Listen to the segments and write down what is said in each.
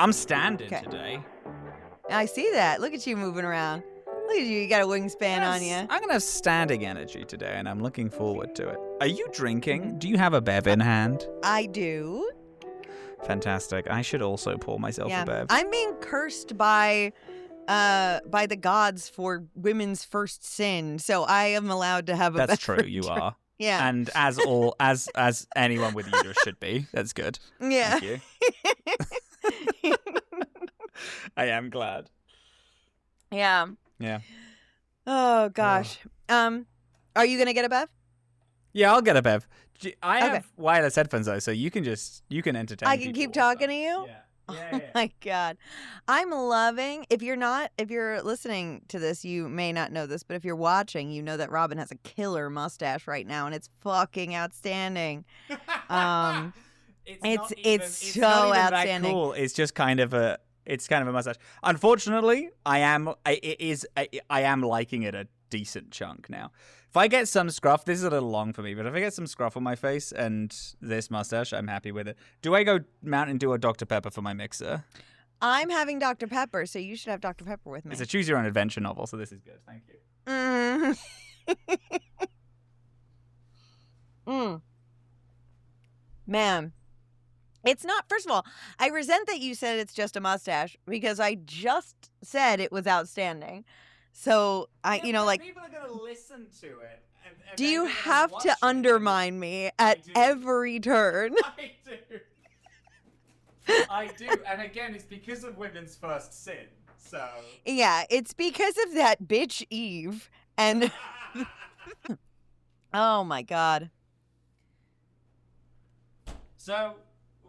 I'm standing Okay. today. I see that. Look at you moving around. Look at you. You got a wingspan on you. I'm going to have standing energy today, and I'm looking forward to it. Are you drinking? Mm-hmm. Do you have a bev in hand? I do. Fantastic. I should also pour myself a bev. I'm being cursed by the gods for women's first sin, so I am allowed to have a That's beverage. true, you are. Yeah. And as anyone with uterus should be. That's good. Yeah. Thank you. I am glad. Yeah. Yeah. Oh gosh. Are you gonna get a bev? Yeah, I'll get a bev. I have wireless headphones though, so you can entertain. I can keep talking to you? Yeah. Oh my God. I'm loving, if you're listening to this, you may not know this, but if you're watching, you know that Robin has a killer mustache right now, and it's fucking outstanding. It's so outstanding. That cool. It's just kind of a mustache. Unfortunately, I am liking it a decent chunk now. If I get some scruff, this is a little long for me, but if I get some scruff on my face and this mustache, I'm happy with it. Do I go Mountain Dew or Dr. Pepper for my mixer? I'm having Dr. Pepper, so you should have Dr. Pepper with me. It's a choose your own adventure novel, so this is good. Thank you. Man. It's not, first of all, I resent that you said it's just a mustache because I just said it was outstanding. So, people are going to listen to it. And do you have to undermine me at every turn? I do. And again, it's because of women's first sin. So. Yeah, it's because of that bitch Eve. And. Oh my God. So.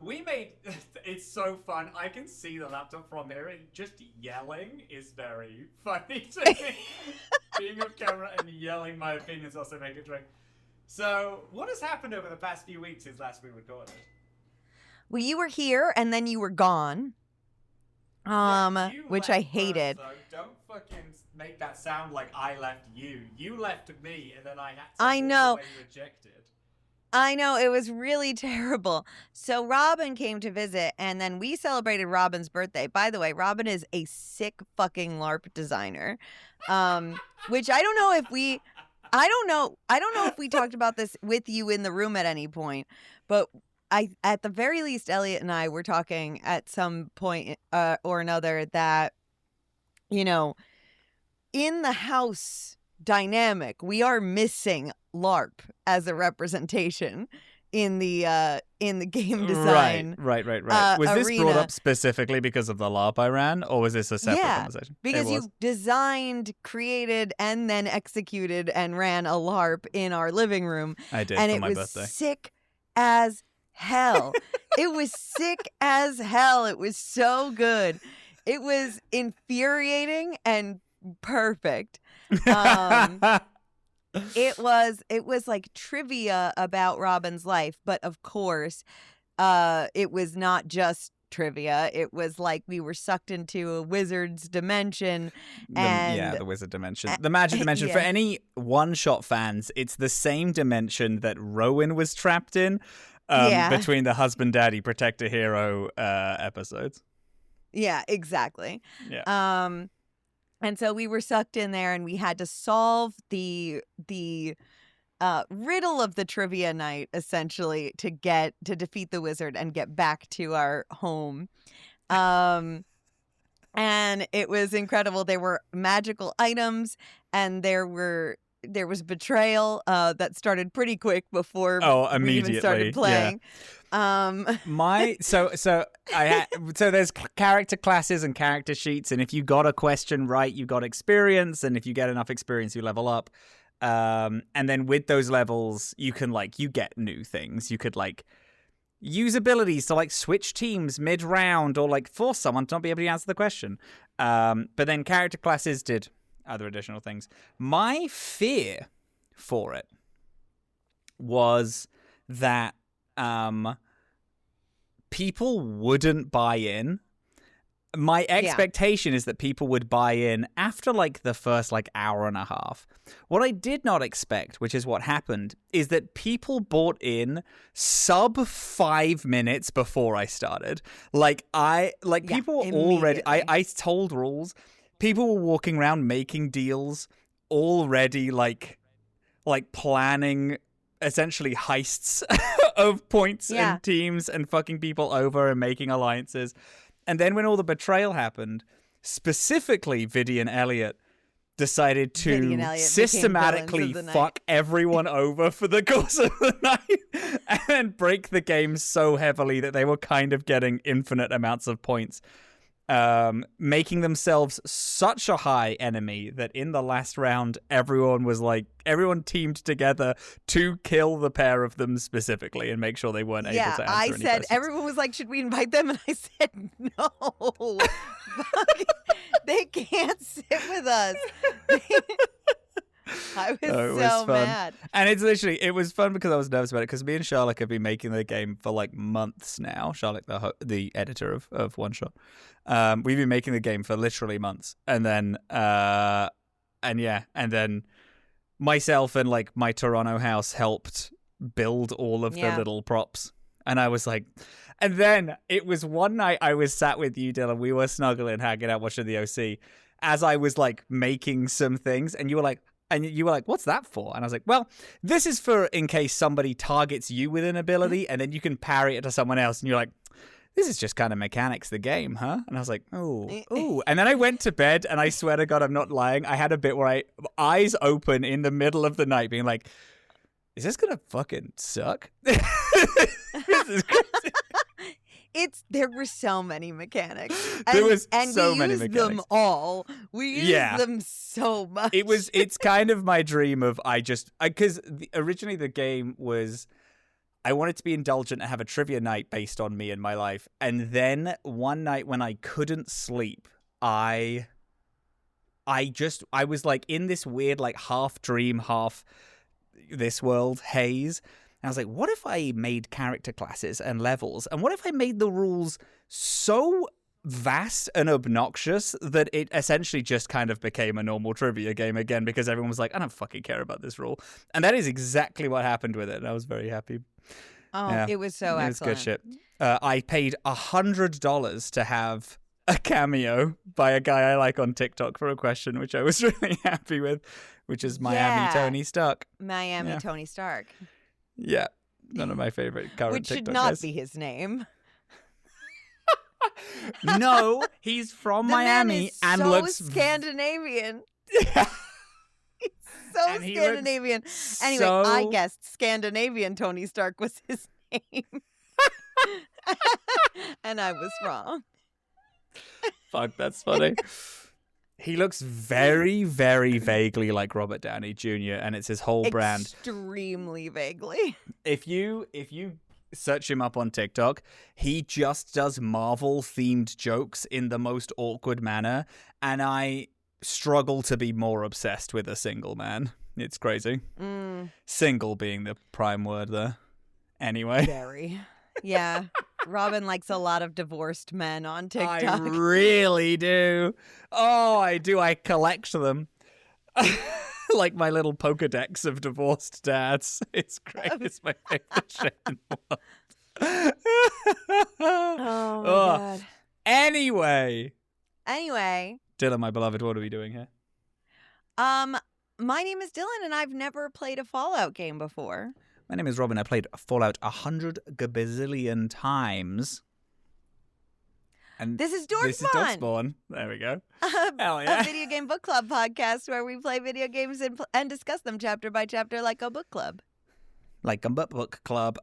It's so fun. I can see the laptop from here, and just yelling is very funny to me. Being off camera and yelling my opinions also make it drink. So, what has happened over the past few weeks since last we recorded? Well, you were here, and then you were gone. Which I hated. First, don't fucking make that sound like I left you. You left me, and then I had to know. Rejected. I know, it was really terrible. So Robin came to visit, and then we celebrated Robin's birthday. By the way, Robin is a sick fucking LARP designer, which I don't know if we talked about this with you in the room at any point, but at the very least, Elliot and I were talking at some point or another that, in the house dynamic, we are missing LARP as a representation in the game design. Right. Was arena. This brought up specifically because of the LARP I ran, or was this a separate conversation? Because you designed, created, and then executed and ran a LARP in our living room. I did, and for my birthday. And it was sick as hell. It was sick as hell. It was so good. It was infuriating and perfect. It was like trivia about Robin's life, but of course, it was not just trivia. It was like we were sucked into a wizard's dimension. The wizard dimension. The magic dimension. Yeah. For any one-shot fans, it's the same dimension that Rowan was trapped in between the husband, daddy, protector, hero episodes. Yeah, exactly. Yeah. And so we were sucked in there, and we had to solve the riddle of the trivia night, essentially, to defeat the wizard and get back to our home. And it was incredible. There were magical items, and there was betrayal that started pretty quick before we even started playing. Yeah. So there's character classes and character sheets, and if you got a question right, you got experience, and if you get enough experience, you level up. And then with those levels, you can you get new things. You could use abilities to switch teams mid-round, or force someone to not be able to answer the question. But then character classes did other additional things. My fear for it was that people wouldn't buy in, my expectation is that people would buy in after like the first like hour and a half. What I did not expect, which is what happened, is that people bought in sub 5 minutes before I started. People were already, I told rules. People were walking around making deals already, like planning essentially heists of points and teams and fucking people over and making alliances. And then when all the betrayal happened, specifically Viddy and Elliot decided to systematically fuck everyone over for the course of the night and break the game so heavily that they were kind of getting infinite amounts of points, making themselves such a high enemy that in the last round, everyone teamed together to kill the pair of them specifically and make sure they weren't able to answer any questions. Everyone was like, should we invite them? And I said, no. They can't sit with us. I was mad. And it was fun because I was nervous about it because me and Charlotte have been making the game for like months now. Charlotte, the editor of One Shot. We've been making the game for literally months. And then, and then myself and like my Toronto house helped build all of the little props. And I was like, and then it was one night I was sat with you, Dillin. We were snuggling, hanging out, watching the OC as I was like making some things. And you were like, what's that for? And I was like, well, this is for in case somebody targets you with an ability and then you can parry it to someone else. And you're like, this is just kind of mechanics, the game, huh? And I was like, ooh. And then I went to bed and I swear to God, I'm not lying. I had a bit where eyes open in the middle of the night being like, is this going to fucking suck? This is crazy. There were so many mechanics. There was and so we many used mechanics. them all. We used them so much. It's kind of my dream of because originally the game was, I wanted to be indulgent and have a trivia night based on me and my life. And then one night when I couldn't sleep, I was like in this weird like half dream, half this world haze. And I was like, what if I made character classes and levels? And what if I made the rules so vast and obnoxious that it essentially just kind of became a normal trivia game again because everyone was like, I don't fucking care about this rule. And that is exactly what happened with it. And I was very happy. Oh, yeah. It was so excellent. It was good shit. I paid $100 to have a cameo by a guy I like on TikTok for a question, which I was really happy with, which is Miami Tony Stark. Tony Stark. Yeah, one of my favorite current which should TikTok not guys. be his name. No, he's from Miami and looks Scandinavian. Yeah. He's so Scandinavian. Anyway, I guessed Scandinavian Tony Stark was his name. And I was wrong. Fuck, that's funny. He looks very, very vaguely like Robert Downey Jr. and it's his whole brand. Extremely vaguely. If you search him up on TikTok, he just does Marvel-themed jokes in the most awkward manner, and I struggle to be more obsessed with a single man. It's crazy. Single being the prime word there. Anyway. Very. Yeah. Robin likes a lot of divorced men on TikTok. I really do. Oh, I do. I collect them. Like my little Pokedex of divorced dads. It's great. It's my favorite shit in the world. Oh, my God. Anyway. Dillin, my beloved, what are we doing here? My name is Dillin, and I've never played a Fallout game before. My name is Robin. I played Fallout 100 gazillion times. And this is Dorkspawn. This is Dorkspawn. There we go. Hell yeah. A video game book club podcast where we play video games and discuss them chapter by chapter like a book club. Like a book club.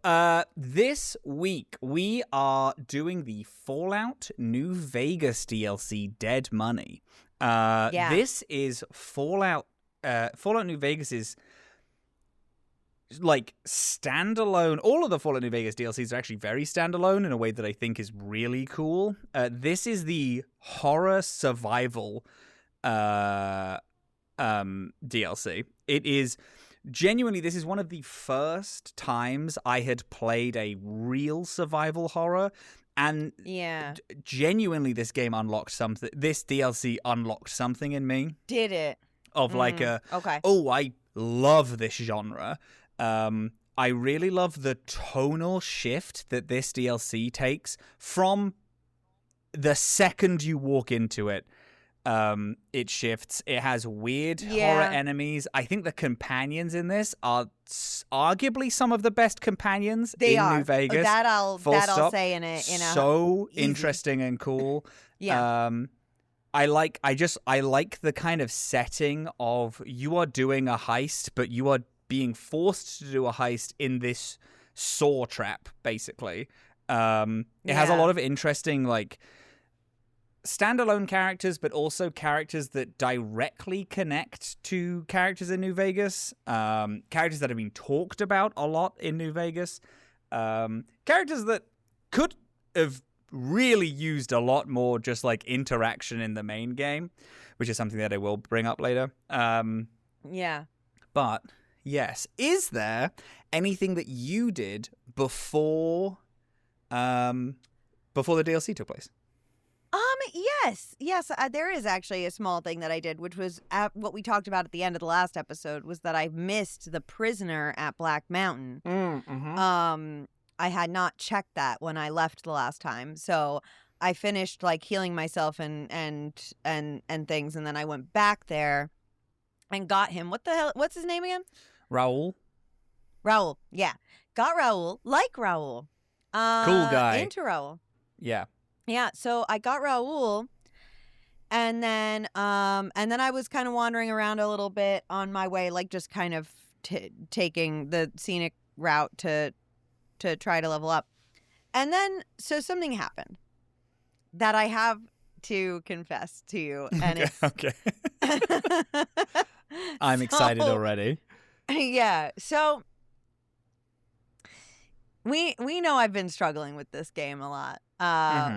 This week, we are doing the Fallout New Vegas DLC, Dead Money. This is Fallout New Vegas is like standalone. All of the Fallout New Vegas DLCs are actually very standalone in a way that I think is really cool. This is the horror survival DLC. It is genuinely, this is one of the first times I had played a real survival horror, And Yeah. Genuinely, this game unlocked something. This DLC unlocked something in me. Did it? Of like okay. Oh, I love this genre. I really love the tonal shift that this DLC takes from the second you walk into it. It shifts. It has weird horror enemies. I think the companions in this are arguably some of the best companions New Vegas. That I'll say in a so easy. Interesting and cool. Yeah. I like the kind of setting of you are doing a heist, but you are being forced to do a heist in this saw trap, basically. It has a lot of interesting, like, standalone characters, but also characters that directly connect to characters in New Vegas. Characters that have been talked about a lot in New Vegas. Characters that could have really used a lot more just like interaction in the main game, which is something that I will bring up later. But yes, is there anything that you did before the DLC took place? Yes. There is actually a small thing that I did, which was what we talked about at the end of the last episode, was that I missed the prisoner at Black Mountain. I had not checked that when I left the last time, so I finished like healing myself and things, and then I went back there and got him. What the hell? What's his name again? Raul, yeah. Got Raul. Like Raul. Cool guy. Into Raul. Yeah. Yeah, so I got Raul, and then I was kind of wandering around a little bit on my way, like just kind of taking the scenic route to try to level up. And then, so something happened that I have to confess to you, and it's okay. I'm excited already. Yeah, so we know I've been struggling with this game a lot.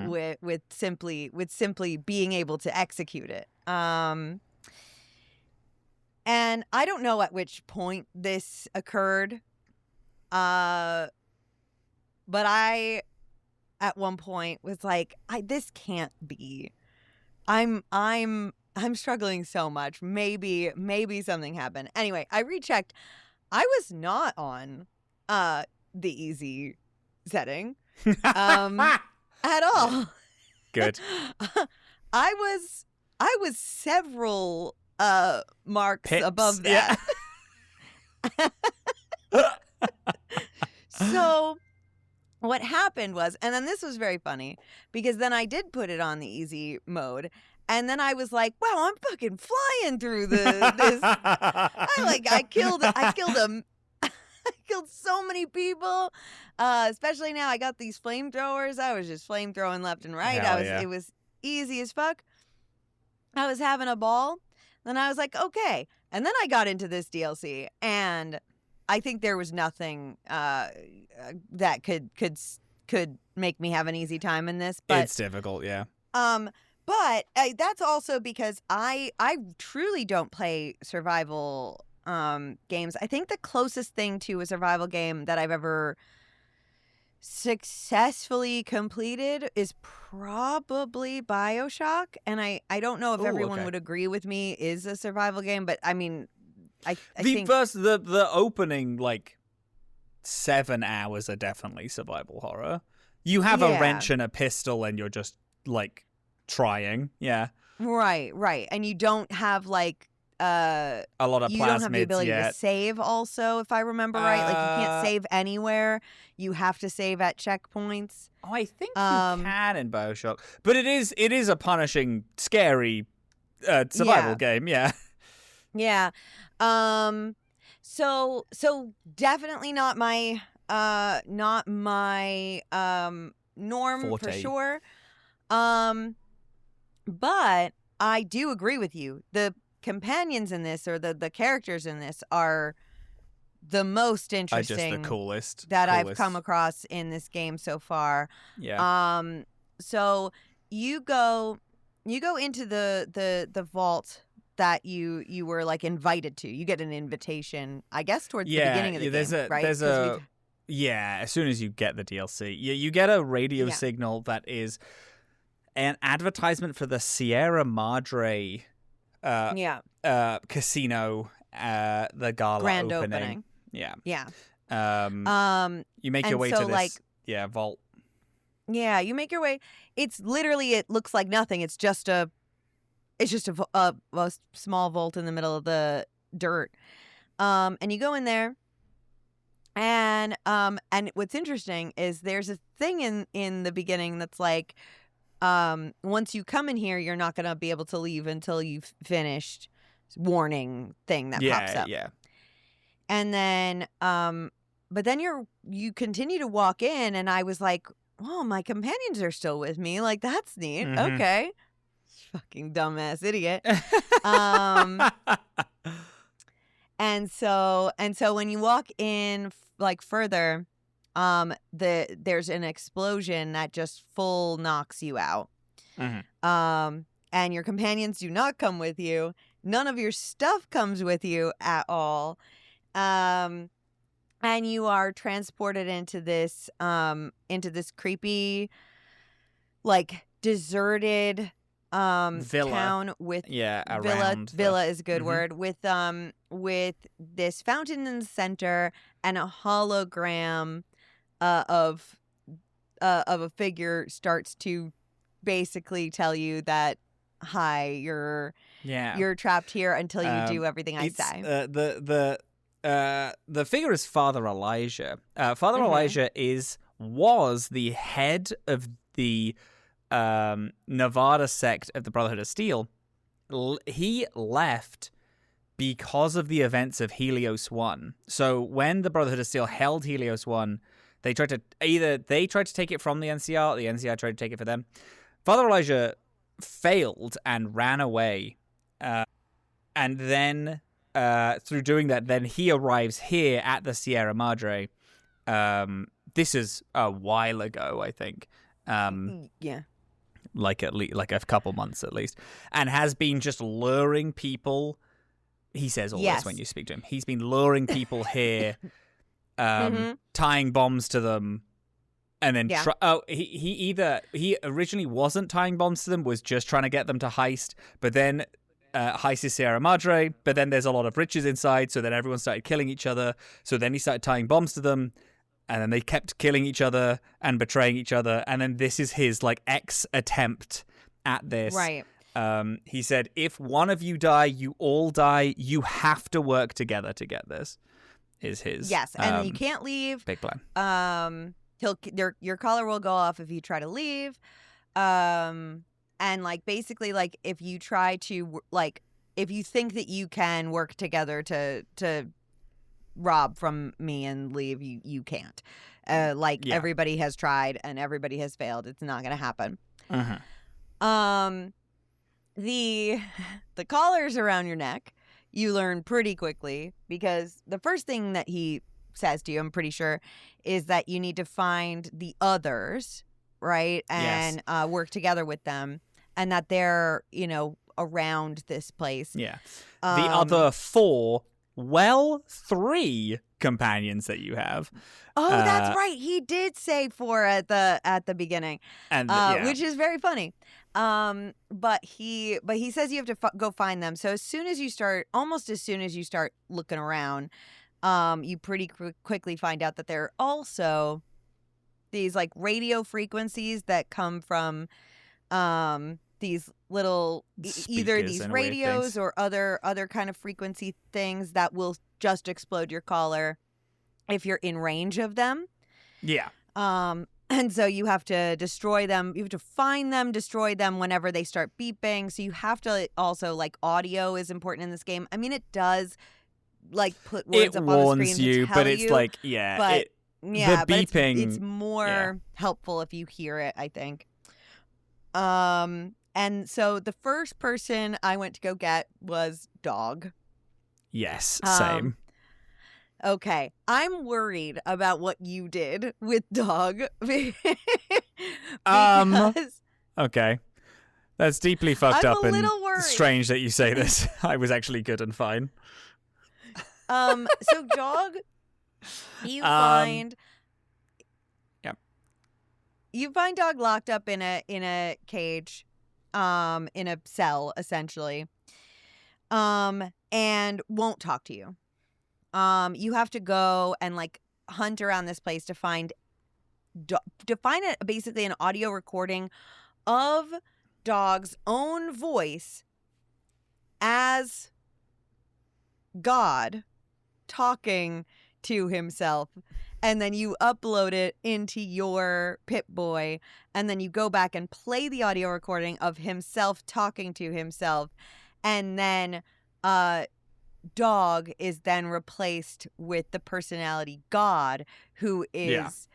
With simply being able to execute it. And I don't know at which point this occurred. But I at one point was like, this can't be. I'm struggling so much. Maybe something happened. Anyway, I rechecked. I was not on the easy setting. At all. Good. I was several marks Pips, above that. Yeah. So what happened was, and then this was very funny, because then I did put it on the easy mode, and then I was like, wow, I'm fucking flying through this. I killed him. I killed so many people, especially now I got these flamethrowers. I was just flamethrowing left and right. It was easy as fuck. I was having a ball. Then I was like, okay. And then I got into this DLC, and I think there was nothing that could make me have an easy time in this. But it's difficult, yeah. But that's also because I truly don't play survival games. I think the closest thing to a survival game that I've ever successfully completed is probably BioShock, and I don't know if everyone would agree with me is a survival game, but I mean, I think the opening like 7 hours are definitely survival horror. You have a wrench and a pistol, and you're just like trying, right, and you don't have like a lot of you plasmids don't have the ability yet. to save also, if I remember right. Like you can't save anywhere. You have to save at checkpoints. Oh, I think you can in BioShock. But it is a punishing, scary survival game, yeah. Yeah. So definitely not my norm Forte. for sure. But I do agree with you. The companions in this, or the characters in this, are the most interesting, just the coolest I've come across in this game so far. Yeah. So you go into the vault that you were like invited to. You get an invitation, I guess, towards the beginning of the game, right? Yeah, as soon as you get the DLC, you get a radio signal that is an advertisement for the Sierra Madre casino, the gala Grand opening. Yeah. You make your way to this vault. Yeah, you make your way. It's literally, it looks like nothing. It's just a small vault in the middle of the dirt. And you go in there. And what's interesting is there's a thing in the beginning that's like, once you come in here, you're not going to be able to leave until you've finished warning thing that pops up. Yeah. And then, but then you continue to walk in, and I was like, oh, my companions are still with me. Like, that's neat. Mm-hmm. Okay. Fucking dumbass idiot. And so when you walk in like further, there's an explosion that just full knocks you out. Mm-hmm. And your companions do not come with you. None of your stuff comes with you at all. And you are transported into this creepy, like, deserted villa. Town with villa is a good word, with this fountain in the center and a hologram of a figure starts to basically tell you that, hi, you're trapped here until you do everything I say. The figure is Father Elijah. Father Elijah was the head of the Nevada sect of the Brotherhood of Steel. He left because of the events of Helios 1. So when the Brotherhood of Steel held Helios 1, they tried to take it from the NCR, or the NCR tried to take it for them. Father Elijah failed and ran away. And then through doing that, then he arrives here at the Sierra Madre. This is a while ago, I think. Like a couple months at least, and has been just luring people. He says all this when you speak to him. He's been luring people here, tying bombs to them, and then he originally wasn't tying bombs to them, was just trying to get them to heist, but then heist is Sierra Madre, but then there's a lot of riches inside, so then everyone started killing each other, so then he started tying bombs to them, and then they kept killing each other and betraying each other, and then this is his like attempt at this. Right. He said, if one of you die, you all die. You have to work together to get this. Is his and you can't leave. Big plan. Your collar will go off if you try to leave. And like basically like if you try to like if you think that you can work together to rob from me and leave, you can't. Everybody has tried and everybody has failed. It's not going to happen. The collars around your neck, you learn pretty quickly, because the first thing that he says to you, I'm pretty sure, is that you need to find the others, right? And work together with them, and that they're, around this place. Yeah. The other 3 companions that you have. Oh, that's right. He did say 4 at the beginning, and which is very funny. But he says you have to go find them. So almost as soon as you start looking around, you pretty quickly find out that there are also these like radio frequencies that come from these little either these radios or other kind of frequency things that will just explode your collar if you're in range of them. Yeah. And so you have to destroy them. You have to find them, destroy them whenever they start beeping. So you have to also, like, audio is important in this game. I mean, it does, like, put words up on the screen to tell but it's like, the beeping. It's more helpful if you hear it, I think. And so the first person I went to go get was Dog. Yes, same. Okay, I'm worried about what you did with Dog. Okay. That's deeply fucked up and worried. Strange that you say this. I was actually good and fine. So Dog, you find Dog locked up in a cage, in a cell essentially, and won't talk to you. You have to go and like hunt around this place to find basically an audio recording of Dog's own voice as God talking to himself, and then you upload it into your Pip-Boy, and then you go back and play the audio recording of himself talking to himself, and then Dog is then replaced with the personality God, who is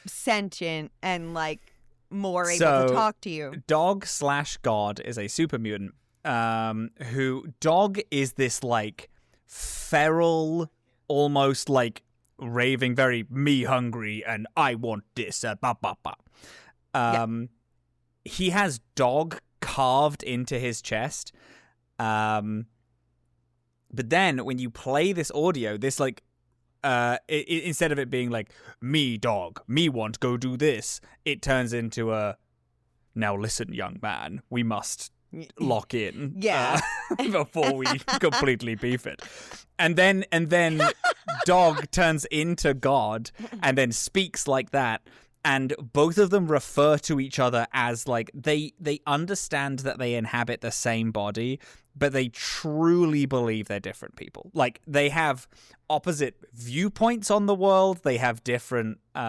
sentient and like more able to talk to you. Dog/God is a super mutant. Who Dog is this like feral, almost like raving, very me hungry and I want this. He has Dog carved into his chest. But then when you play this audio, this like instead of it being like me Dog, me want go do this, it turns into a now listen young man, we must lock in before we completely beef it. And then Dog turns into God and then speaks like that. And both of them refer to each other as like they understand that they inhabit the same body, but they truly believe they're different people. Like they have opposite viewpoints on the world. They have different they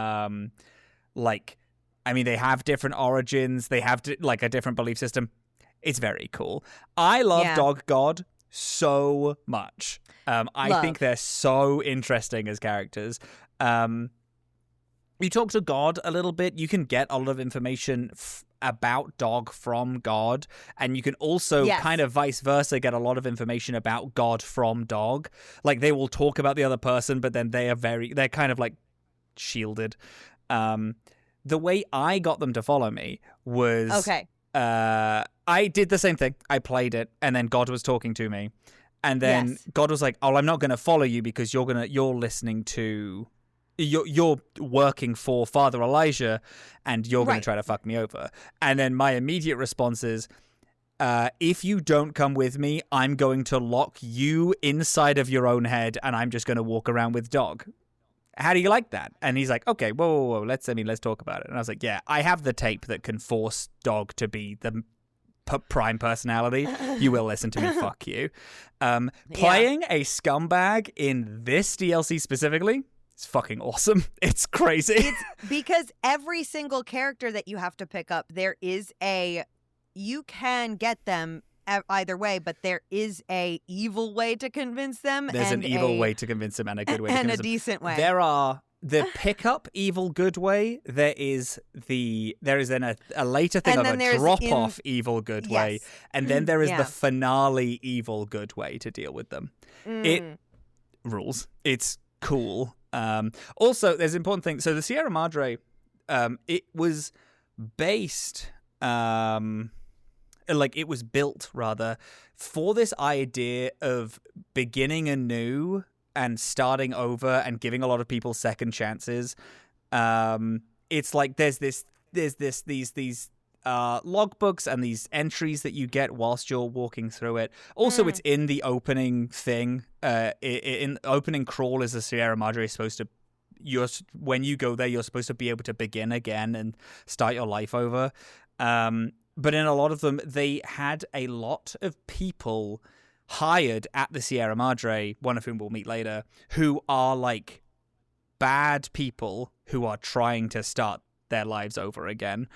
have different origins. They have like a different belief system. It's very cool. I love Dog God so much. I think they're so interesting as characters. You talk to God a little bit. You can get a lot of information about Dog from God, and you can also kind of vice versa get a lot of information about God from Dog. Like they will talk about the other person, but then they're kind of like shielded. The way I got them to follow me was I did the same thing. I played it, and then God was talking to me, and then God was like, "Oh, I'm not going to follow you because you're listening to." You're working for Father Elijah, and you're going to try to fuck me over. And then my immediate response is, if you don't come with me, I'm going to lock you inside of your own head, and I'm just going to walk around with Dog. How do you like that? And he's like, okay, whoa. Let's talk about it. And I was like, yeah, I have the tape that can force Dog to be the prime personality. You will listen to me. Fuck you. Playing a scumbag in this DLC specifically, it's fucking awesome. It's crazy. It's because every single character that you have to pick up, you can get them either way, but there is a evil way to convince them. There's an evil way to convince them and a good way to convince them. And a decent way. There are the pickup evil good way. There is then a later thing of a drop off evil good way, and then there is the finale evil good way to deal with them. It rules. It's cool. Also, there's an important thing. So the Sierra Madre, it was based, it was built rather for this idea of beginning anew and starting over and giving a lot of people second chances. It's like there's these logbooks and these entries that you get whilst you're walking through it. Also, it's in the opening thing. In opening crawl is the Sierra Madre supposed to. When you go there, you're supposed to be able to begin again and start your life over. But in a lot of them, they had a lot of people hired at the Sierra Madre, one of whom we'll meet later, who are like bad people who are trying to start their lives over again.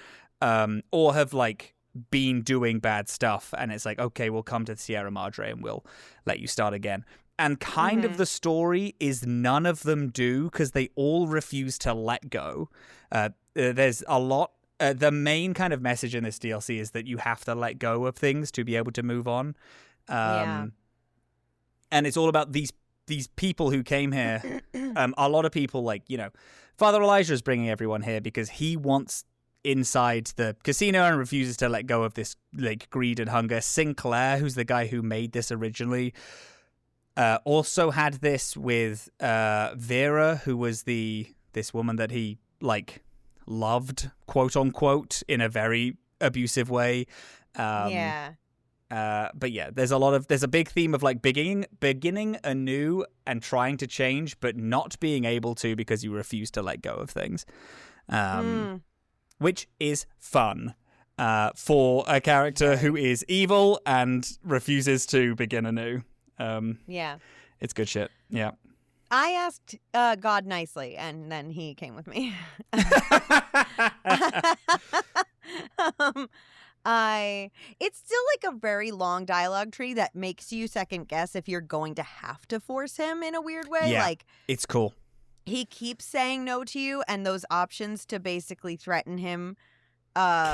Or have like been doing bad stuff, and it's like, okay, we'll come to Sierra Madre and we'll let you start again. And kind of the story is none of them do, because they all refuse to let go. There's a lot. The main kind of message in this DLC is that you have to let go of things to be able to move on. And it's all about these people who came here. A lot of people, like, Father Elijah is bringing everyone here because he wants inside the casino and refuses to let go of this like greed and hunger. Sinclair, who's the guy who made this originally, also had this with Vera, who was this woman that he like loved, quote unquote, in a very abusive way. Yeah. But yeah, there's a big theme of like beginning anew and trying to change, but not being able to because you refuse to let go of things, which is fun for a character who is evil and refuses to begin anew. Yeah, it's good shit. Yeah. I asked God nicely, and then he came with me. It's still like a very long dialogue tree that makes you second guess if you're going to have to force him in a weird way. Yeah, like it's cool. He keeps saying no to you, and those options to basically threaten him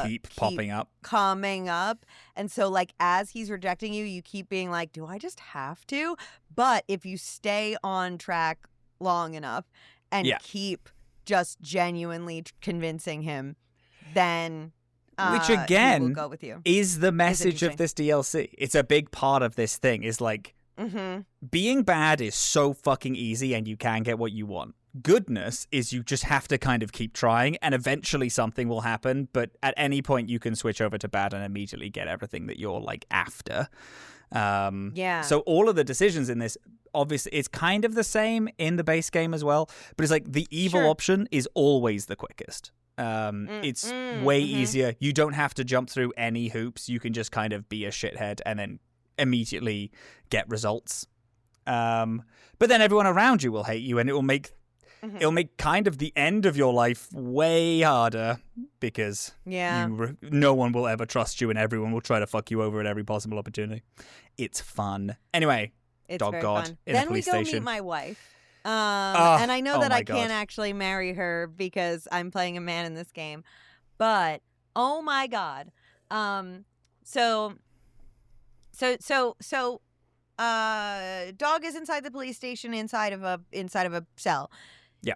keep popping up, coming up. And so like as he's rejecting you, you keep being like, do I just have to? But if you stay on track long enough and keep just genuinely convincing him, then which again will go with you. Is the message of this DLC. It's a big part of this thing, is like being bad is so fucking easy and you can get what you want. Goodness is you just have to kind of keep trying and eventually something will happen, but at any point you can switch over to bad and immediately get everything that you're like after. So all of the decisions in this, obviously it's kind of the same in the base game as well, but it's like the evil option is always the quickest. It's way easier. You don't have to jump through any hoops. You can just kind of be a shithead and then immediately get results. But then everyone around you will hate you, and it will make kind of the end of your life way harder because no one will ever trust you and everyone will try to fuck you over at every possible opportunity. It's fun. Anyway, it's Dog God fun. in then a police we go station. meet my wife. And I know that I God. can't actually marry her because I'm playing a man in this game. But oh my God. Dog is inside the police station inside of a cell. Yeah.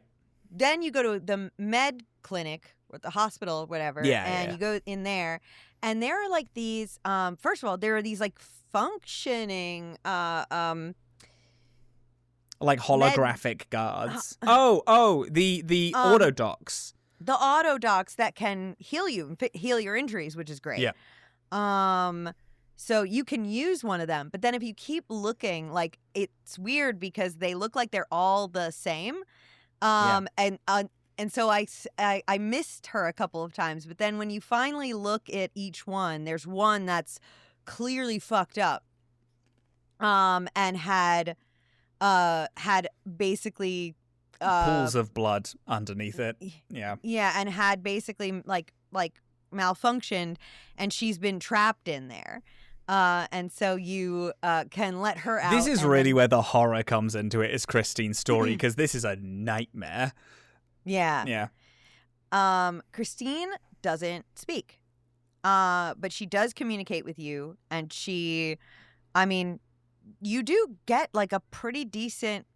Then you go to the med clinic or the hospital or whatever. You go in there, and there are like these first of all, there are these like functioning like holographic guards. The auto docs. The auto docs that can heal you, heal your injuries, which is great. Yeah. So you can use one of them, but then if you keep looking, like it's weird because they look like they're all the same. And so I missed her a couple of times, but then when you finally look at each one, there's one that's clearly fucked up. And had basically pools of blood underneath it. Yeah, and had basically like malfunctioned, and she's been trapped in there. And so you can let her out. This is really where the horror comes into it, is Christine's story, because this is a nightmare. Yeah. Christine doesn't speak, but she does communicate with you, and you do get like a pretty decent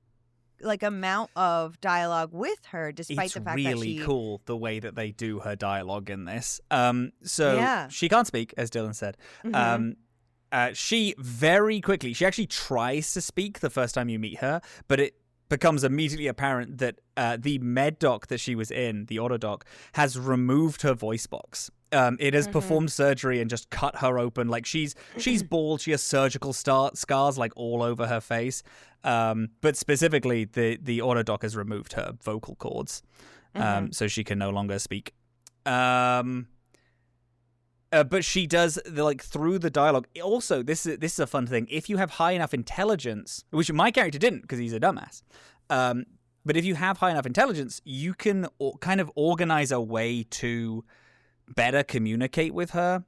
like amount of dialogue with her, despite the fact that it's really cool the way that they do her dialogue in this. She can't speak, as Dillin said. She very quickly, she actually tries to speak the first time you meet her, but it becomes immediately apparent that the med doc that she was in, the auto doc, has removed her voice box. It has performed surgery and just cut her open. Like she's bald. She has surgical scars like all over her face. But specifically, the auto doc has removed her vocal cords, so she can no longer speak. But she does through the dialogue. Also, this is a fun thing. If you have high enough intelligence, which my character didn't because he's a dumbass. But if you have high enough intelligence, you can kind of organize a way to better communicate with her.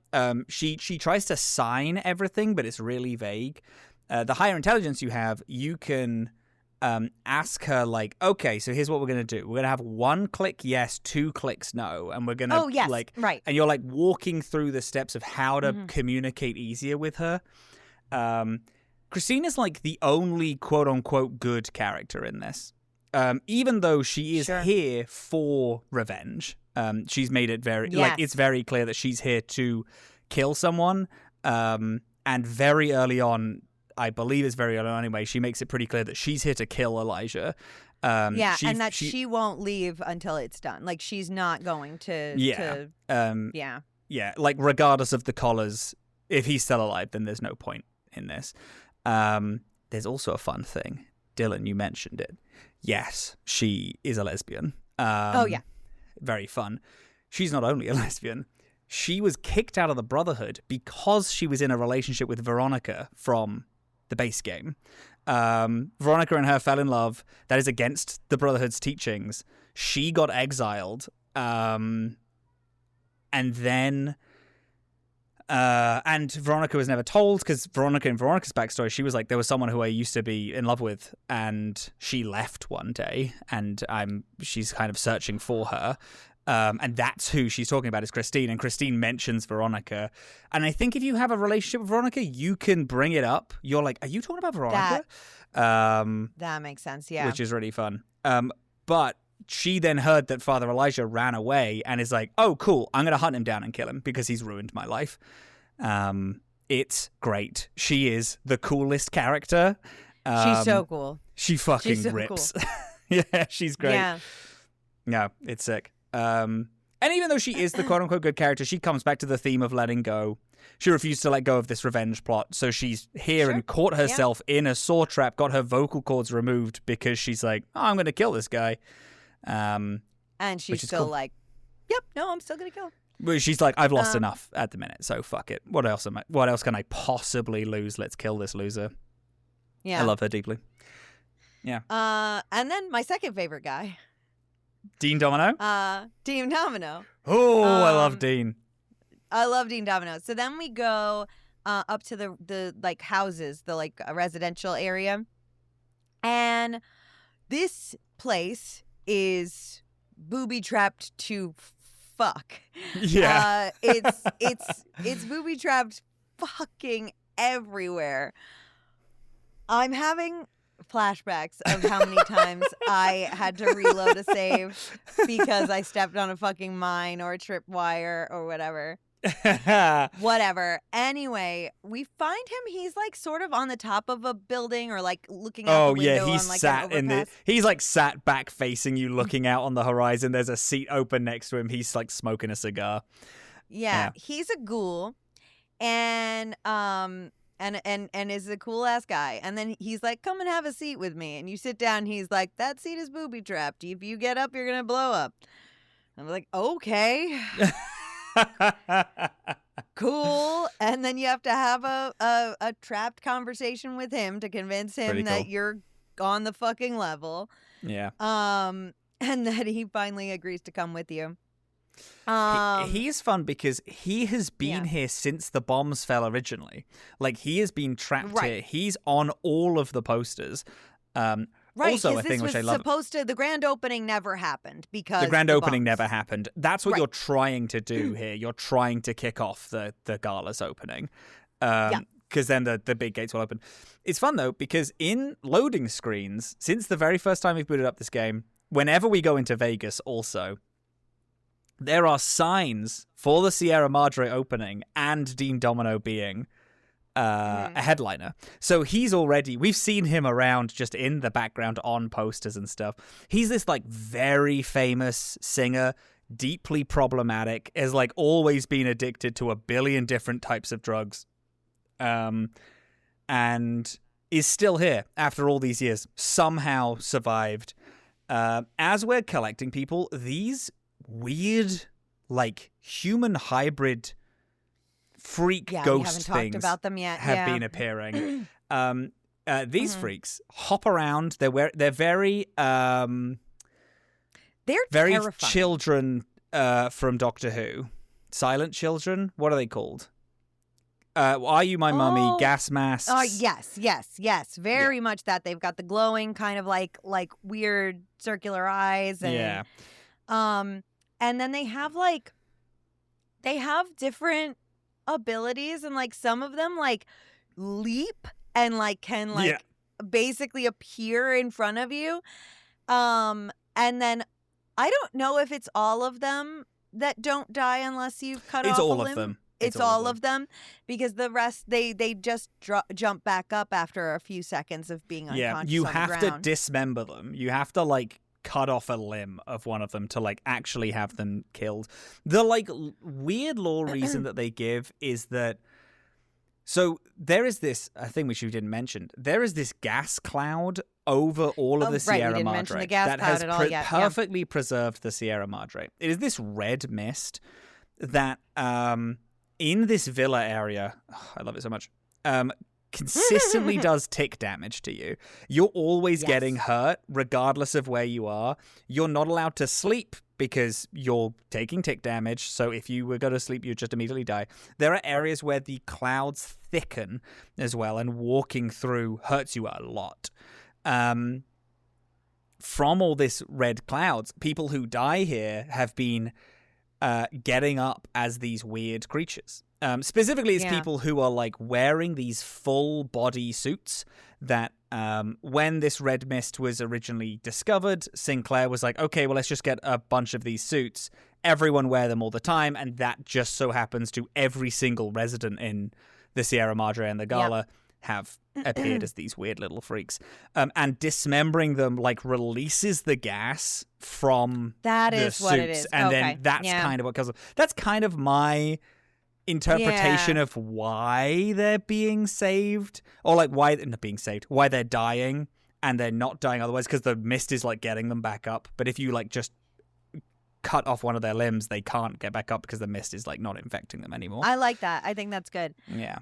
She tries to sign everything, but it's really vague. The higher intelligence you have, you can ask her like, okay, so here's what we're going to do. We're going to have 1 click yes, 2 clicks no, and we're going to right. And you're like walking through the steps of how to communicate easier with her. Christine is like the only quote unquote good character in this. Even though she is here for revenge. She's made it very it's very clear that she's here to kill someone. And very early on, I believe it's very early on anyway, she makes it pretty clear that she's here to kill Elijah. and that she won't leave until it's done. Like, she's not going to. Yeah. Yeah. Yeah. Like, regardless of the collars, if he's still alive, then there's no point in this. There's also a fun thing. Dillin, you mentioned it. Yes, she is a lesbian. Very fun. She's not only a lesbian. She was kicked out of the Brotherhood because she was in a relationship with Veronica from the base game. Veronica and her fell in love. That is against the Brotherhood's teachings. She got exiled. And then... and Veronica was never told, because Veronica's backstory, she was like, there was someone who I used to be in love with, and she left one day, and she's kind of searching for her. And that's who she's talking about, is Christine. And Christine mentions Veronica. And I think if you have a relationship with Veronica, you can bring it up. You're like, are you talking about Veronica? That makes sense, yeah. Which is really fun. But she then heard that Father Elijah ran away and is like, oh, cool, I'm going to hunt him down and kill him because he's ruined my life. It's great. She is the coolest character. She's so cool. She fucking rips. Cool. Yeah, she's great. Yeah. No, it's sick. And even though she is the quote-unquote good character, she comes back to the theme of letting go. She refused to let go of this revenge plot, so she's here and caught herself in a saw trap, got her vocal cords removed because she's like, oh, I'm going to kill this guy. And she's still cool. Like, yep, no, I'm still going to kill him. Well, she's like, I've lost enough at the minute, so fuck it. What else can I possibly lose? Let's kill this loser. Yeah. I love her deeply. Yeah. And then my second favorite guy. Dean Domino? Dean Domino. Oh, I love Dean. I love Dean Domino. So then we go up to the like houses, the like residential area. And this place is booby trapped to fuck. Yeah. It's booby trapped fucking everywhere. I'm having flashbacks of how many times I had to reload a save because I stepped on a fucking mine or a tripwire or whatever. Whatever. Anyway, we find him. He's like sort of on the top of a building or like looking out the window. He's on, like, sat in he's like sat back facing you, looking out on the horizon. There's a seat open next to him. He's like smoking a cigar. Yeah. He's a ghoul, and is a cool ass guy. And then he's like, come and have a seat with me. And you sit down. He's like, that seat is booby trapped. If you get up, you're gonna blow up. I'm like, okay. Cool. And then you have to have a trapped conversation with him to convince him that you're on the fucking level. Yeah. And that he finally agrees to come with you. He's fun because he has been here since the bombs fell originally. Like, he has been trapped here. He's on all of the posters. Right, also, a thing which I love. The grand opening never happened because the grand opening bombs. Never happened. That's what you're trying to do here. You're trying to kick off the gala's opening, because then the big gates will open. It's fun though because in loading screens, since the very first time we've booted up this game, whenever we go into Vegas, also there are signs for the Sierra Madre opening and Dean Domino being a headliner. So we've seen him around just in the background on posters and stuff. He's this like very famous singer, deeply problematic, has like always been addicted to a billion different types of drugs, and is still here after all these years, somehow survived. As we're collecting people, these weird like human hybrid freak ghost things about them yet. Have been appearing. These freaks hop around. They're very terrifying. children from Doctor Who. Silent children. What are they called? Are You My Mummy? Gas masks. Yes. Very much that. They've got the glowing kind of like weird circular eyes. And, and then they have different abilities, and like some of them like leap and like can like basically appear in front of you, and then I don't know if it's all of them that don't die unless you've cut off a limb. It's all of them. It's all of them, because the rest they just jump back up after a few seconds of being unconscious. You on have the to ground. dismember them. You have to like cut off a limb of one of them to like actually have them killed. The like weird lore reason that they give is that so there is this thing which you didn't mention. There is this gas cloud over all of the Sierra we didn't Madre mention the gas that cloud has at all yet. perfectly preserved the Sierra Madre. It is this red mist that in this villa area, I love it so much, consistently does tick damage to you. You're always getting hurt, regardless of where you are. You're not allowed to sleep because you're taking tick damage, so if you were going to sleep, you'd just immediately die. There are areas where the clouds thicken as well, and walking through hurts you a lot. From all this red clouds, people who die here have been getting up as these weird creatures. Specifically, it's people who are like wearing these full body suits that when this red mist was originally discovered, Sinclair was like, okay, well, let's just get a bunch of these suits. Everyone wear them all the time. And that just so happens to every single resident in the Sierra Madre and the Gala have appeared as these weird little freaks. And dismembering them like releases the gas from the suits. What it is. And then that's kind of what kills them. That's kind of my interpretation of why they're being saved, or like why they're not being saved, why they're dying and they're not dying otherwise, because the mist is like getting them back up. But if you like just cut off one of their limbs, they can't get back up because the mist is like not infecting them anymore. I like that. I think that's good. Yeah.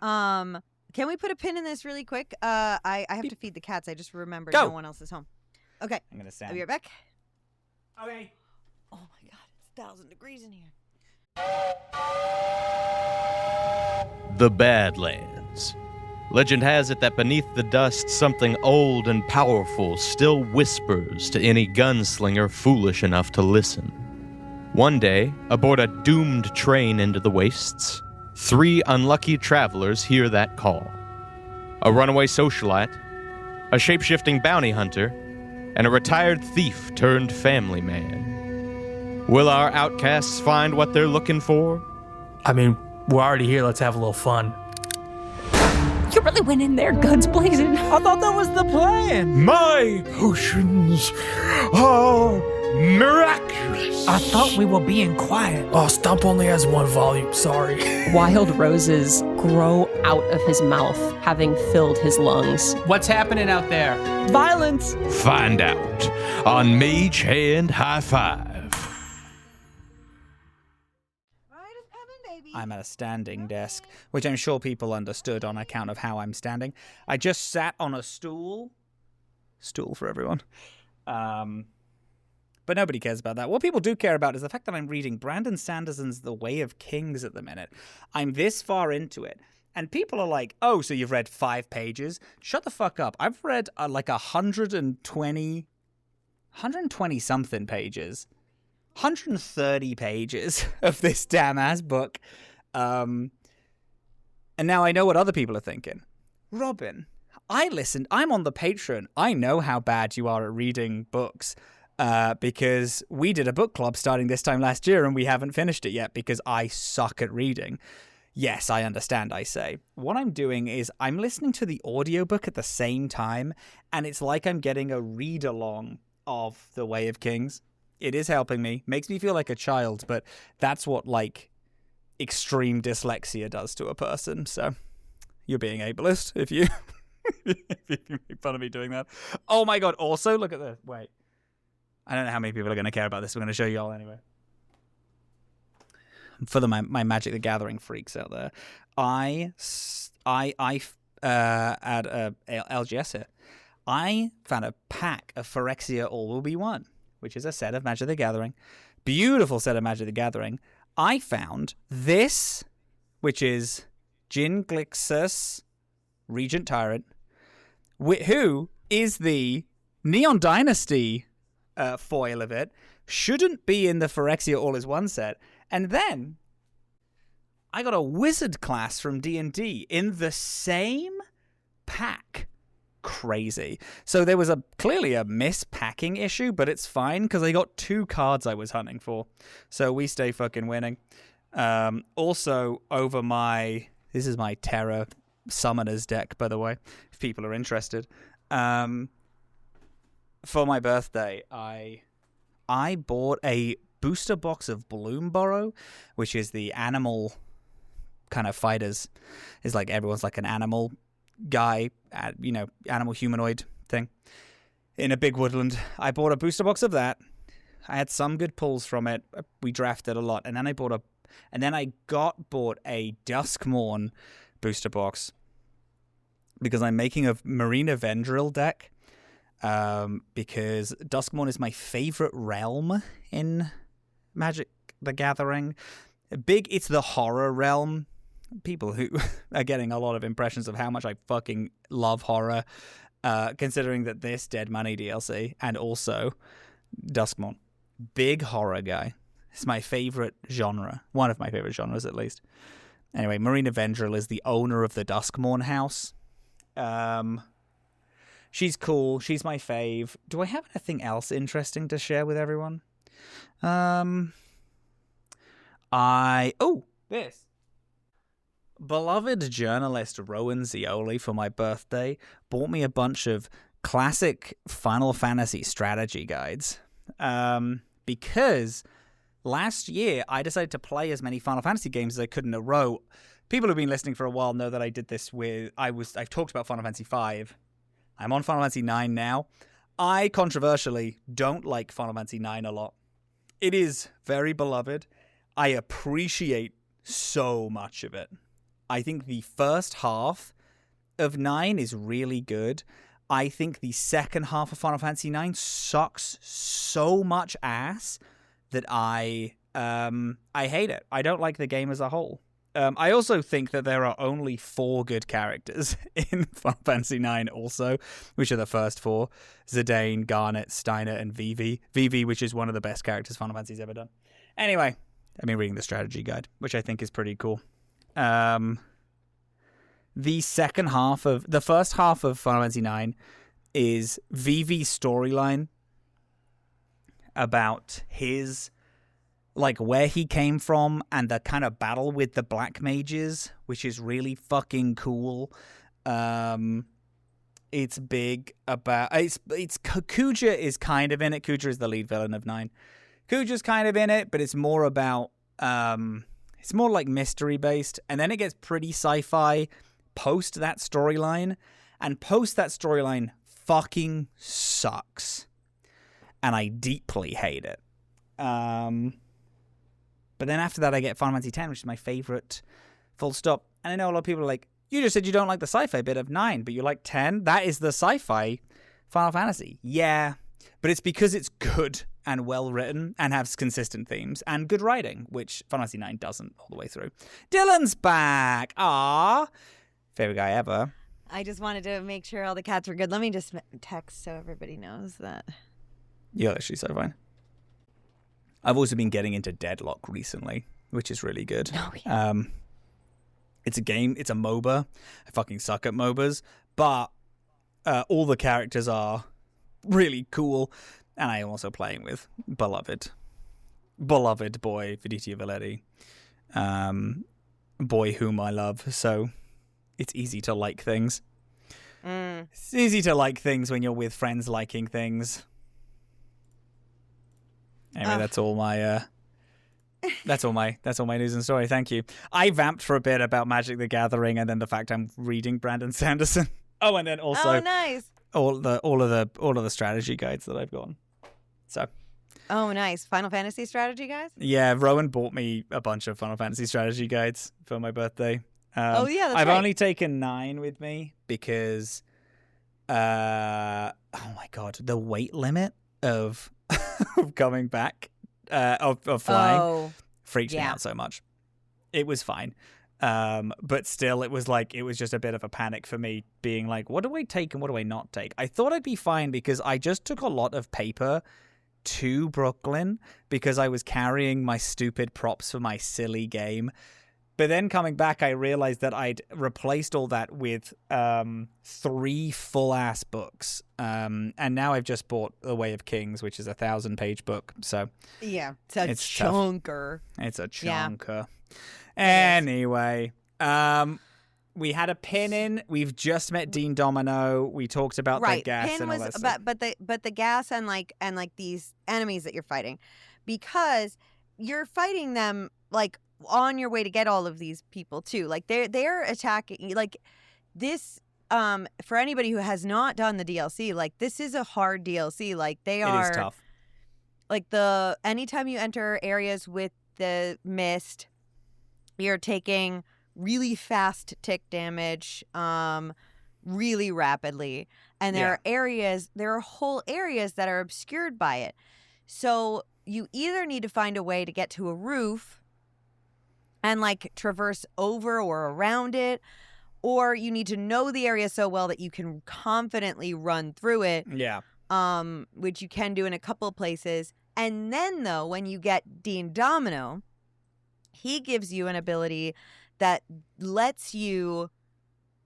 Can we put a pin in this really quick? I have to feed the cats. I just remembered no one else is home. Okay. I'm gonna stand. I'll be right back. Okay. Oh my god, it's 1,000 degrees in here. The Badlands. Legend has it that beneath the dust, something old and powerful still whispers to any gunslinger foolish enough to listen. One day, aboard a doomed train into the wastes, 3 unlucky travelers hear that call. A runaway socialite, a shape-shifting bounty hunter, and a retired thief turned family man. Will our outcasts find what they're looking for? I mean, we're already here. Let's have a little fun. You really went in there, guns blazing. I thought that was the plan. My potions are miraculous. I thought we were being quiet. Oh, Stump only has 1 volume. Sorry. Wild roses grow out of his mouth, having filled his lungs. What's happening out there? Violence! Find out on Mage Hand High Five. I'm at a standing desk, which I'm sure people understood on account of how I'm standing. I just sat on a stool for everyone. But nobody cares about that. What people do care about is the fact that I'm reading Brandon Sanderson's The Way of Kings at the minute. I'm this far into it, and people are like, oh, so you've read 5 pages? Shut the fuck up. I've read like 120 something pages. 130 pages of this damn ass book. And now I know what other people are thinking. Robin, I'm on the Patreon. I know how bad you are at reading books. Because we did a book club starting this time last year and we haven't finished it yet because I suck at reading. Yes, I understand, I say. What I'm doing is I'm listening to the audiobook at the same time, and it's like I'm getting a read-along of The Way of Kings. It is helping me. Makes me feel like a child, but that's what, like, extreme dyslexia does to a person. So you're being ableist if you make fun of me doing that. Oh my god, also, look at this. Wait. I don't know how many people are going to care about this. We're going to show you all anyway. For my Magic the Gathering freaks out there, at LGS here, I found a pack of Phyrexia All Will Be One, which is a set of Magic the Gathering. Beautiful set of Magic the Gathering. I found this, which is Jin Glixus, Regent Tyrant, who is the Neon Dynasty foil of it, shouldn't be in the Phyrexia All Is One set. And then I got a wizard class from D&D in the same pack. Crazy. So there was clearly a mispacking issue, but it's fine because I got 2 cards I was hunting for. So we stay fucking winning. Also, this is my Terror Summoners deck, by the way, if people are interested. For my birthday, I bought a booster box of Bloomburrow, which is the animal kind of fighters. It's like everyone's like an animal guy, animal humanoid thing in a big woodland. I bought a booster box of that. I had some good pulls from it. We drafted a lot, and then I bought a Duskmorn booster box because I'm making a Marina Vendril deck. Because Duskmorn is my favorite realm in Magic the Gathering. It's the horror realm. People who are getting a lot of impressions of how much I fucking love horror, considering that this Dead Money DLC and also Duskmorn. Big horror guy. It's my favorite genre. One of my favorite genres, at least. Anyway, Marina Vendril is the owner of the Duskmorn house. She's cool. She's my fave. Do I have anything else interesting to share with everyone? This. Beloved journalist Rowan Zioli for my birthday bought me a bunch of classic Final Fantasy strategy guides. Because last year I decided to play as many Final Fantasy games as I could in a row. People who've been listening for a while know that I did this I've talked about Final Fantasy V. I'm on Final Fantasy IX now. I controversially don't like Final Fantasy IX a lot. It is very beloved. I appreciate so much of it. I think the first half of 9 is really good. I think the second half of Final Fantasy IX sucks so much ass that I hate it. I don't like the game as a whole. I also think that there are only 4 good characters in Final Fantasy IX also, which are the first 4. Zidane, Garnet, Steiner, and Vivi. Vivi, which is one of the best characters Final Fantasy's ever done. Anyway, I've been reading the strategy guide, which I think is pretty cool. The first half of Final Fantasy IX is Vivi's storyline about his, like, where he came from and the kind of battle with the black mages, which is really fucking cool. It's big about it's Kuja is kind of in it. Kuja is the lead villain of 9. Kuja's kind of in it, but it's more about it's more like mystery based, and then it gets pretty sci-fi post that storyline, and post that storyline fucking sucks, and I deeply hate it. But then after that, I get Final Fantasy X, which is my favorite, full stop. And I know a lot of people are like, you just said you don't like the sci-fi bit of 9, but you like 10? That is the sci-fi Final Fantasy. Yeah, but it's because it's good and well-written and has consistent themes and good writing, which Final Fantasy 9 doesn't all the way through. Dillin's back! Aww! Favorite guy ever. I just wanted to make sure all the cats were good. Let me just text so everybody knows that. You're actually so fine. I've also been getting into Deadlock recently, which is really good. Oh, yeah. It's a game. It's a MOBA. I fucking suck at MOBAs. But all the characters are really cool. And I am also playing with beloved boy Viditio Valetti. Boy whom I love. So it's easy to like things. It's easy to like things when you're with friends liking things. Anyway, that's all my news and story. Thank you. I vamped for a bit about Magic the Gathering, and then the fact I'm reading Brandon Sanderson. Oh, and then also nice. all of the strategy guides that I've gotten. So. Oh, nice. Final Fantasy strategy guys? Yeah, Rowan bought me a bunch of Final Fantasy strategy guides for my birthday. Oh yeah, that's I've right. only taken 9 with me because, oh my god, the weight limit of coming back, of flying, freaked me out so much. It was fine, but still, it was just a bit of a panic for me, being like, what do I take and what do I not take? I thought I'd be fine because I just took a lot of paper to Brooklyn because I was carrying my stupid props for my silly game. But then coming back, I realized that I'd replaced all that with 3 full-ass books. And now I've just bought The Way of Kings, which is a 1,000-page book. So Yeah, it's chunker. It's a Yeah. chunker. Anyway, we had a pin in. We've just met Dean Domino. We talked about the gas Pin and all was, that stuff. but the gas and like these enemies that you're fighting, because you're fighting them like on your way to get all of these people too. Like they're attacking like this. For anybody who has not done the DLC, like this is a hard DLC. Like It is tough. Like anytime you enter areas with the mist, you're taking really fast tick damage, really rapidly. And there are whole areas that are obscured by it. So you either need to find a way to get to a roof and like traverse over or around it, or you need to know the area so well that you can confidently run through it. Yeah. Which you can do in a couple of places. And then though, when you get Dean Domino, he gives you an ability that lets you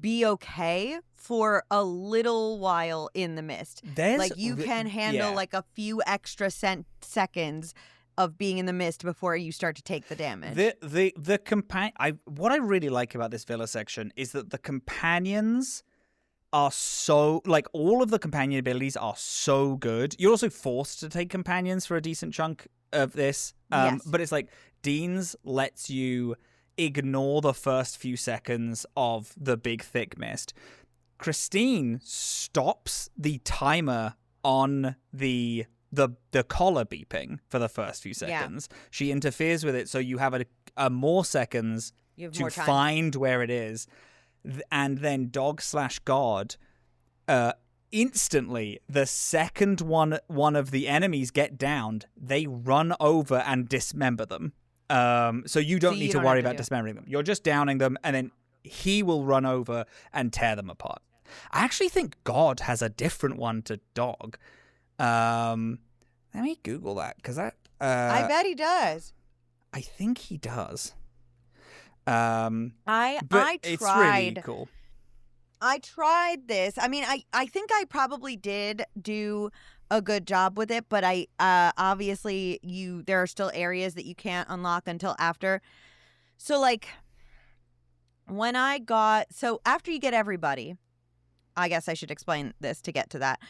be okay for a little while in the mist. Like you can handle like a few extra seconds of being in the mist before you start to take the damage. What I really like about this villa section is that the companions are so, like, all of the companion abilities are so good. You're also forced to take companions for a decent chunk of this. Yes. But it's like Dean's lets you ignore the first few seconds of the big thick mist. Christine stops the timer on the collar beeping for the first few seconds. Yeah. She interferes with it so you have a more seconds to more time. Find where it is. And then Dog/God, instantly, the second one of the enemies get downed, they run over and dismember them. So you don't need to worry about dismembering them. You're just downing them, and then he will run over and tear them apart. I actually think God has a different one to Dog. Let me Google that, because that... I bet he does. I think he does. I tried. It's really cool. I tried this. I mean, I think I probably did do a good job with it, but I obviously there are still areas that you can't unlock until after. So like after you get everybody, I guess I should explain this to get to that.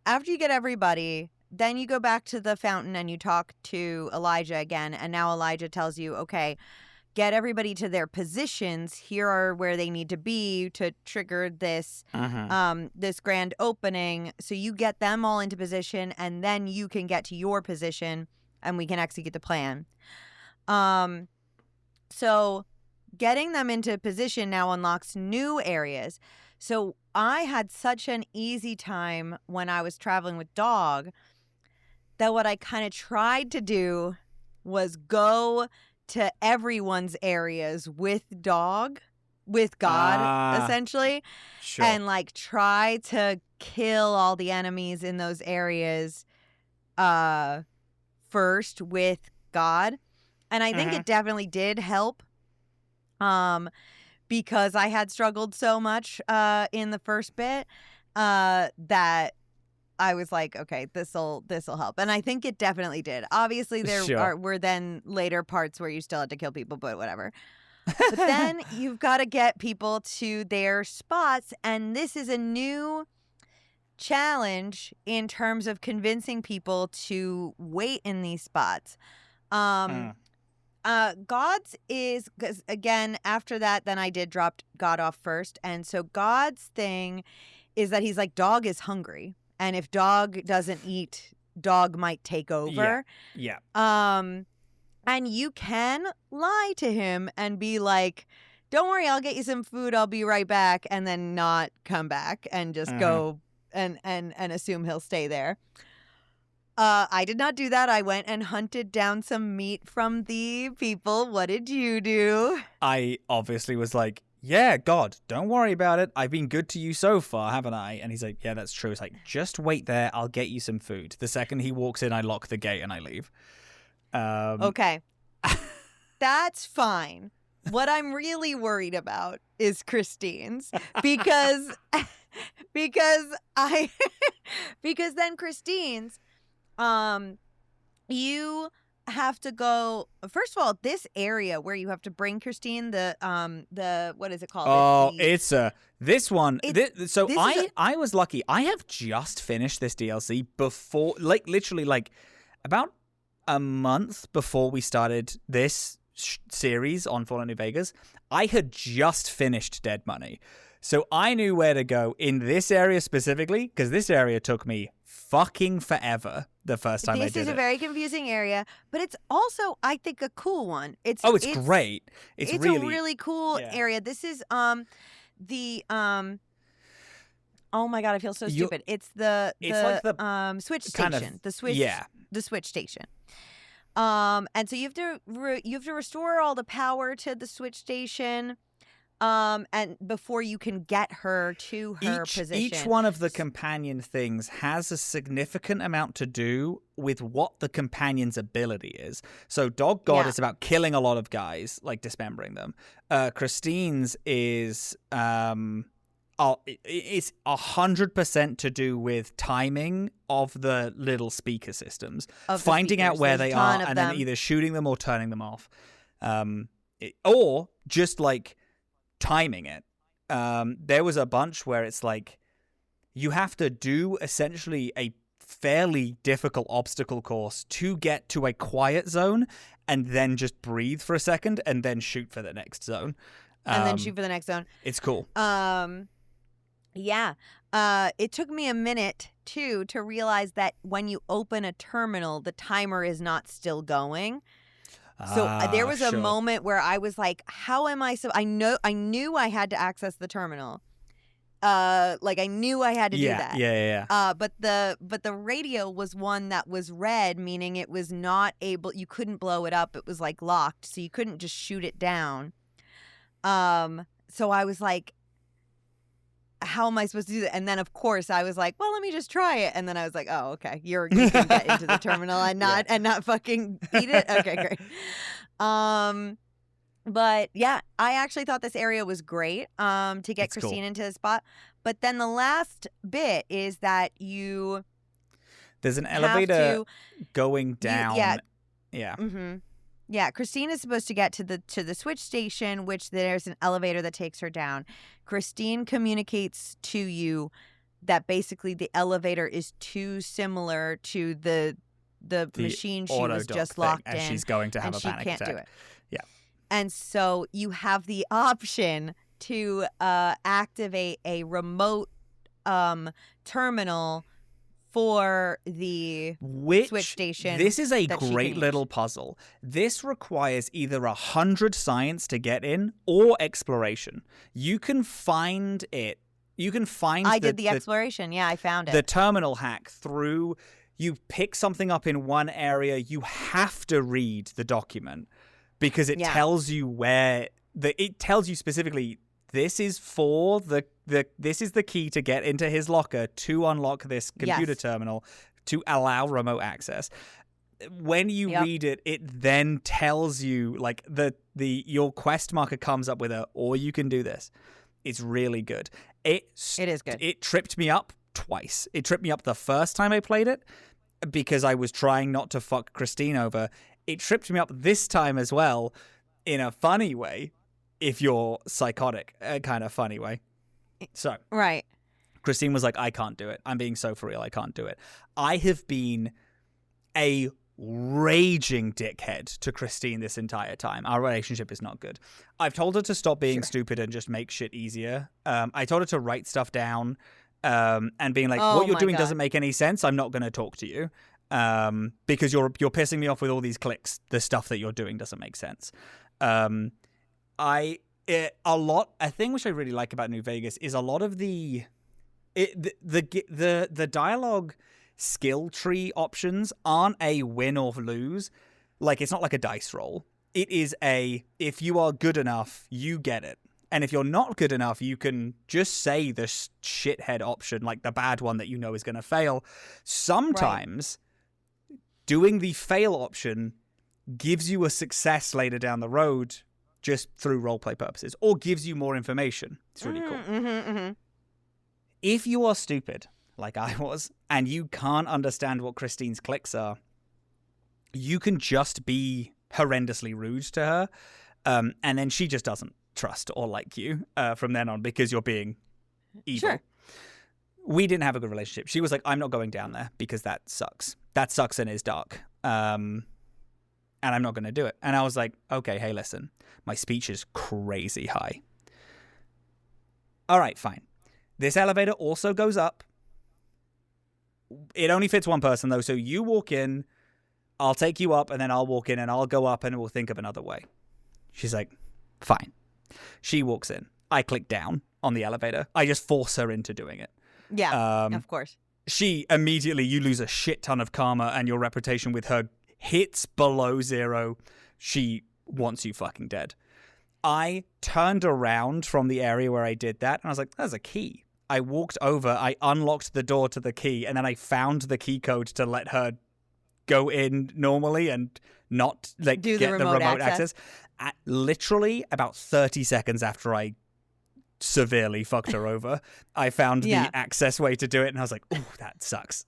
After you get everybody, then you go back to the fountain and you talk to Elijah again, and now Elijah tells you, okay, get everybody to their positions. Here are where they need to be to trigger this this grand opening. So you get them all into position, and then you can get to your position, and we can execute the plan. So getting them into position now unlocks new areas. So I had such an easy time when I was traveling with Dog that what I kind of tried to do was go to everyone's areas with God, essentially. Sure. And like try to kill all the enemies in those areas first with God. And I think it definitely did help because I had struggled so much in the first bit that I was like, okay, this'll help. And I think it definitely did. Obviously, there were then later parts where you still had to kill people, but whatever. But then you've got to get people to their spots. And this is a new challenge in terms of convincing people to wait in these spots. God's is, because again, after that, then I did drop God off first. And so God's thing is that he's like, Dog is hungry. And if Dog doesn't eat, Dog might take over. Yeah. And you can lie to him and be like, don't worry, I'll get you some food. I'll be right back. And then not come back and just go and assume he'll stay there. I did not do that. I went and hunted down some meat from the people. What did you do? I obviously was like, yeah, God, don't worry about it. I've been good to you so far, haven't I? And he's like, yeah, that's true. It's like, just wait there. I'll get you some food. The second he walks in, I lock the gate and I leave. Okay. That's fine. what I'm really worried about is Christine's because because then Christine's you have to go, first of all, this area where you have to bring Christine, the what is it called? Oh, this one. It's- I was lucky. I have just finished this DLC before, like, literally, like, about a month before we started this series on Fallout New Vegas. I had just finished Dead Money. So I knew where to go in this area specifically, because this area took me fucking forever the first time I did it. This is a very confusing area, but it's also, I think, a cool one. It's great. It's really, a really cool area. This is oh my god, I feel so stupid. It's the switch station. The switch station. And so you have to restore all the power to the switch station. And before you can get her to her position. Each one of the companion things has a significant amount to do with what the companion's ability is. So Dog God is about killing a lot of guys, like dismembering them. Christine's is it's 100% to do with timing of the little speaker systems, finding out where they are, and then either shooting them or turning them off, or just like timing it. There was a bunch where it's like you have to do essentially a fairly difficult obstacle course to get to a quiet zone and then just breathe for a second and then shoot for the next zone. It's cool. It took me a minute too to realize that when you open a terminal, the timer is not still going. So there was a moment where I was like, how am I I knew I had to access the terminal. Like I knew I had to do that. Yeah. But the radio was one that was red, meaning it was not able, you couldn't blow it up. It was like locked, so you couldn't just shoot it down. So I was like, how am I supposed to do that? And then of course I was like, well, let me just try it. And then I was like, oh, okay, you can get into the terminal and not fucking beat it. Okay, great. But yeah, I actually thought this area was great to get It's Christine cool. into the spot. But then the last bit is that there's an elevator going down. Yeah. Mm-hmm. Yeah, Christine is supposed to get to the switch station, which there's an elevator that takes her down. Christine communicates to you that basically the elevator is too similar to the machine she was just locked in, and she's going to have a panic attack. She can't do it. Yeah. And so you have the option to activate a remote terminal for the switch station. This is a great little puzzle. This requires either 100 science to get in or exploration. You can find it. You can find I did the exploration. Yeah, I found it. The terminal hack through. You pick something up in one area. You have to read the document because it tells you where it tells you specifically. This is for this is the key to get into his locker to unlock this computer terminal to allow remote access. When you read it, it then tells you like your quest marker comes up with or you can do this. It's really good. It is good. It tripped me up twice. It tripped me up the first time I played it because I was trying not to fuck Christine over. It tripped me up this time as well in a funny way. If you're psychotic, a kind of funny way. So, right. Christine was like, I can't do it. I'm being so for real. I can't do it. I have been a raging dickhead to Christine this entire time. Our relationship is not good. I've told her to stop being stupid and just make shit easier. I told her to write stuff down and being like, what you're doing doesn't make any sense. I'm not going to talk to you because you're pissing me off with all these clicks. The stuff that you're doing doesn't make sense. A thing which I really like about New Vegas is a lot of the dialogue skill tree options aren't a win or lose. Like it's not like a dice roll. It is if you are good enough, you get it. And if you're not good enough, you can just say the shithead option, like the bad one that you know is going to fail. Sometimes doing the fail option gives you a success later down the road just through roleplay purposes, or gives you more information. It's really cool. If you are stupid, like I was, and you can't understand what Christine's clicks are, you can just be horrendously rude to her, and then she just doesn't trust or like you from then on because you're being evil. Sure. We didn't have a good relationship. She was like, I'm not going down there because that sucks. That sucks and is dark. And I'm not going to do it. And I was like, okay, hey, listen, my speech is crazy high. All right, fine. This elevator also goes up. It only fits one person, though. So you walk in, I'll take you up, and then I'll walk in, and I'll go up, and we'll think of another way. She's like, fine. She walks in. I click down on the elevator. I just force her into doing it. Yeah, of course. She immediately, you lose a shit ton of karma, and your reputation with her hits below 0. She wants you fucking dead. I turned around from the area where I did that, and I was like, there's a key. I walked over, I unlocked the door to the key, and then I found the key code to let her go in normally and not like Do get the the remote remote access. access. Literally about 30 seconds after I severely fucked her over, I found the access way to do it, and I was like, "Ooh, that sucks."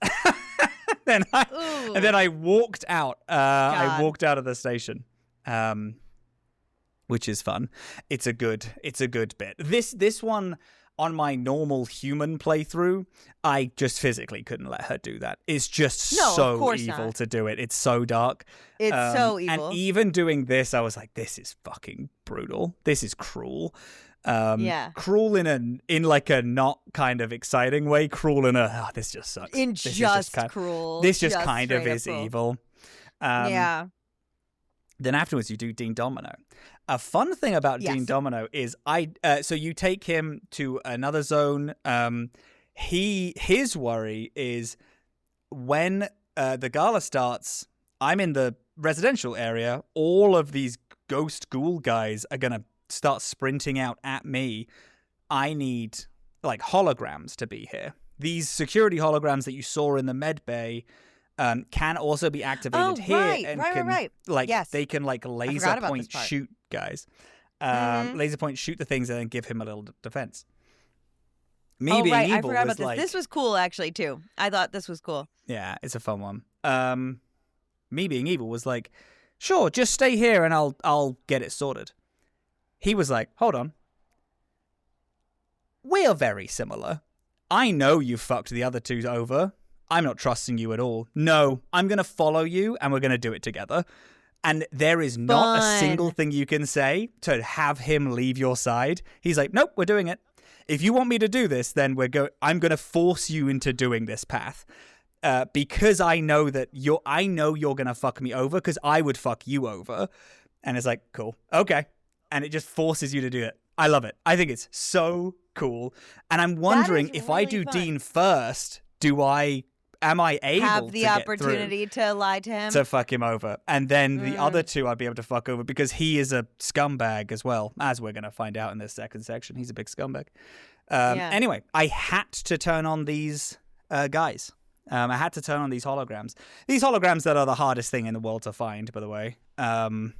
And then I walked out. I walked out of the station, which is fun. It's a good bit. This one. On my normal human playthrough, I just physically couldn't let her do that. It's just so evil to do it. It's so dark. It's so evil. And even doing this, I was like, this is fucking brutal. This is cruel. Cruel in like a not kind of exciting way. Cruel in a, this just sucks. Cruel. This just kind of is cruel. evil. Then afterwards, you do Dean Domino. A fun thing about Dean Domino is so you take him to another zone. His worry is when the gala starts, I'm in the residential area. All of these ghost ghoul guys are going to start sprinting out at me. I need like holograms to be here. These security holograms that you saw in the med bay can also be activated here. Right. Like they can like laser point shoot guys. Laser point shoot the things and then give him a little defense. Me being evil I forgot about was like, this was cool actually too. I thought this was cool. Yeah, it's a fun one. Me being evil was like, sure, just stay here and I'll get it sorted. He was like, hold on. We're very similar. I know you fucked the other two over. I'm not trusting you at all. No, I'm going to follow you and we're going to do it together. And there is not a single thing you can say to have him leave your side. He's like, nope, we're doing it. If you want me to do this, then I'm going to force you into doing this path. Because I know that you're going to fuck me over because I would fuck you over. And it's like, cool. Okay. And it just forces you to do it. I love it. I think it's so cool. And I'm wondering if I do fun. Dean first, am I able have the to opportunity to lie to him? To fuck him over. And then the other two I'd be able to fuck over because he is a scumbag as well, as we're going to find out in this second section. He's a big scumbag. Anyway, I had to turn on these guys. I had to turn on these holograms. These holograms that are the hardest thing in the world to find, by the way. I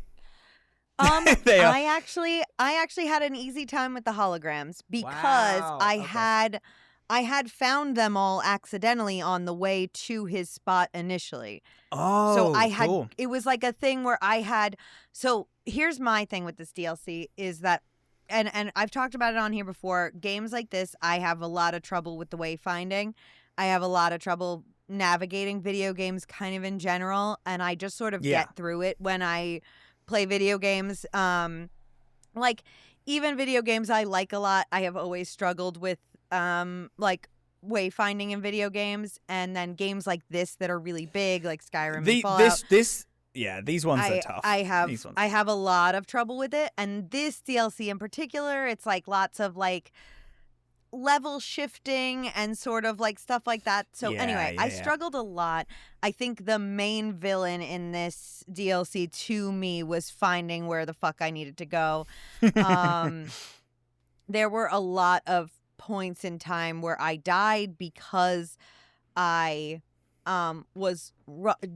actually had an easy time with the holograms because I had found them all accidentally on the way to his spot initially. Oh, so I had cool. It was like a thing where I had. So here's my thing with this DLC is that, and I've talked about it on here before. Games like this, I have a lot of trouble with the wayfinding. I have a lot of trouble navigating video games, kind of in general, and I just sort of get through it when I play video games. Like even video games I like a lot, I have always struggled with. Like wayfinding in video games, and then games like this that are really big, like Skyrim and Fallout. These ones are tough. I have a lot of trouble with it, and this DLC in particular, it's like lots of like level shifting and sort of like stuff like that. So I struggled a lot. I think the main villain in this DLC to me was finding where the fuck I needed to go. There were a lot of points in time where I died because I was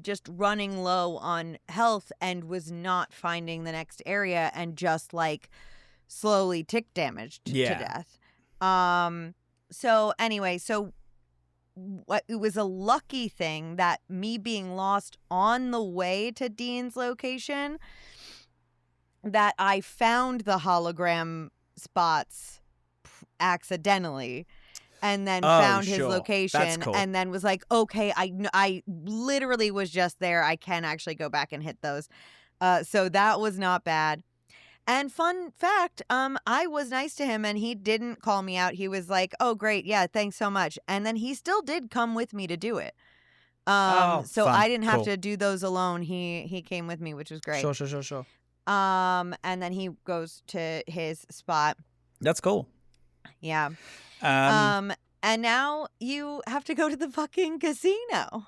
just running low on health and was not finding the next area and just like slowly tick damaged to death. So anyway, it was a lucky thing that me being lost on the way to Dean's location, that I found the hologram spots accidentally and then found his location and then was like, okay, I literally was just there. I can actually go back and hit those. So that was not bad. And fun fact, I was nice to him and he didn't call me out. He was like, oh, great. Yeah, thanks so much. And then he still did come with me to do it. So fun. I didn't have to do those alone. He came with me, which was great. Sure. And then he goes to his spot. That's cool. Yeah. And now you have to go to the fucking casino.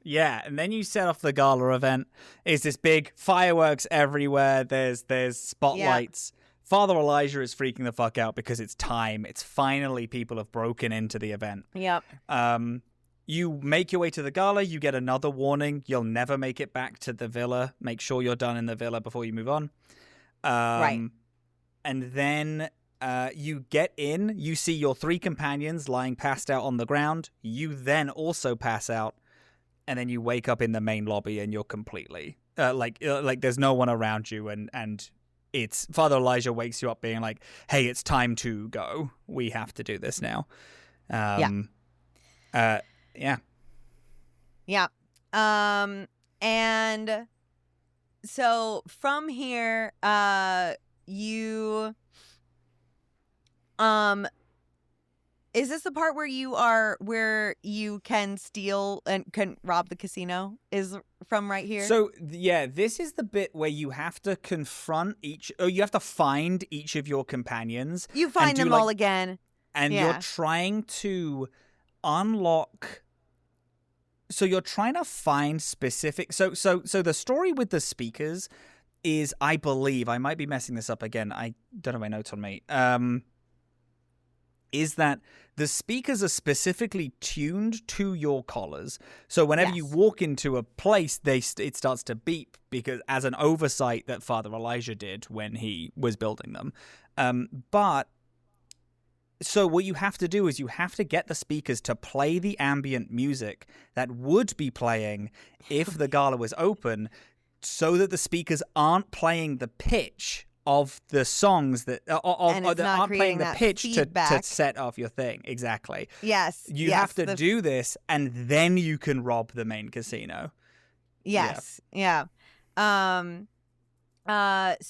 Yeah, and then you set off the gala event. It's this big fireworks everywhere. There's spotlights. Yeah. Father Elijah is freaking the fuck out because it's time. It's finally people have broken into the event. Yep. You make your way to the gala. You get another warning. You'll never make it back to the villa. Make sure you're done in the villa before you move on. Right. And then you get in. You see your 3 companions lying passed out on the ground. You then also pass out. And then you wake up in the main lobby and you're completely like there's no one around you and it's Father Elijah wakes you up being like, hey, it's time to go. We have to do this now. Yeah. And so from here, you is this the part where you can steal and can rob the casino? Is from right here? So yeah, this is the bit where you have to confront you have to find each of your companions. You find them all again. And you're trying to unlock. So you're trying to find specific. So the story with the speakers is, I believe, I might be messing this up again. I don't have my notes on me. Is that the speakers are specifically tuned to your collars. So whenever you walk into a place, it starts to beep because as an oversight that Father Elijah did when he was building them. But so what you have to do is you have to get the speakers to play the ambient music that would be playing if the gala was open, so that the speakers aren't playing the pitch of the songs that aren't playing the pitch to set off your thing. Exactly. Yes. You have to do this, and then you can rob the main casino. Yes. Yeah. So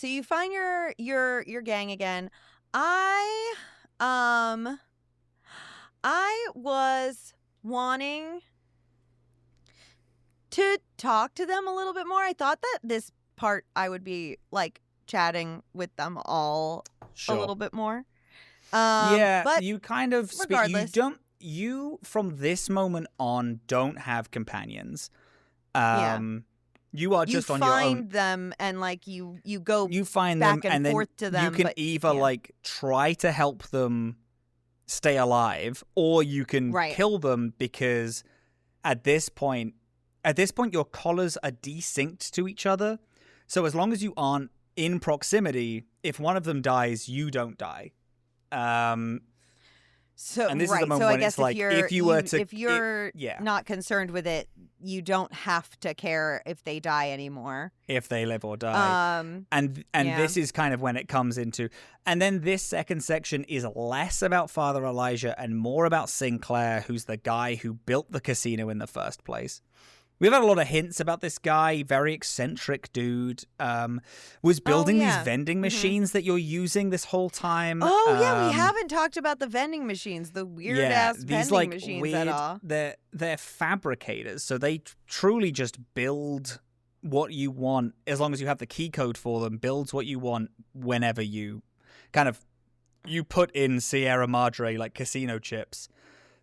you find your gang again. I was wanting to talk to them a little bit more. I thought that this part I would be like chatting with them all a little bit more. But you kind of regardless. You from this moment on don't have companions. You are just on your own. You find them and like you go you find back them and then forth to them. You can either like try to help them stay alive, or you can kill them, because at this point your collars are desynced to each other. So as long as you aren't in proximity, if one of them dies, you don't die. So and this is the moment so when I guess it's like, if you're not concerned with it, you don't have to care if they die anymore. If they live or die. And this is kind of when it comes into, and then this second section is less about Father Elijah and more about Sinclair, who's the guy who built the casino in the first place. We've had a lot of hints about this guy, very eccentric dude, was building these vending machines that you're using this whole time. Oh, yeah, we haven't talked about the vending machines, the weird-ass vending machines at all. They're fabricators, so they truly just build what you want, as long as you have the key code for them, builds what you want whenever you you put in Sierra Madre, like casino chips,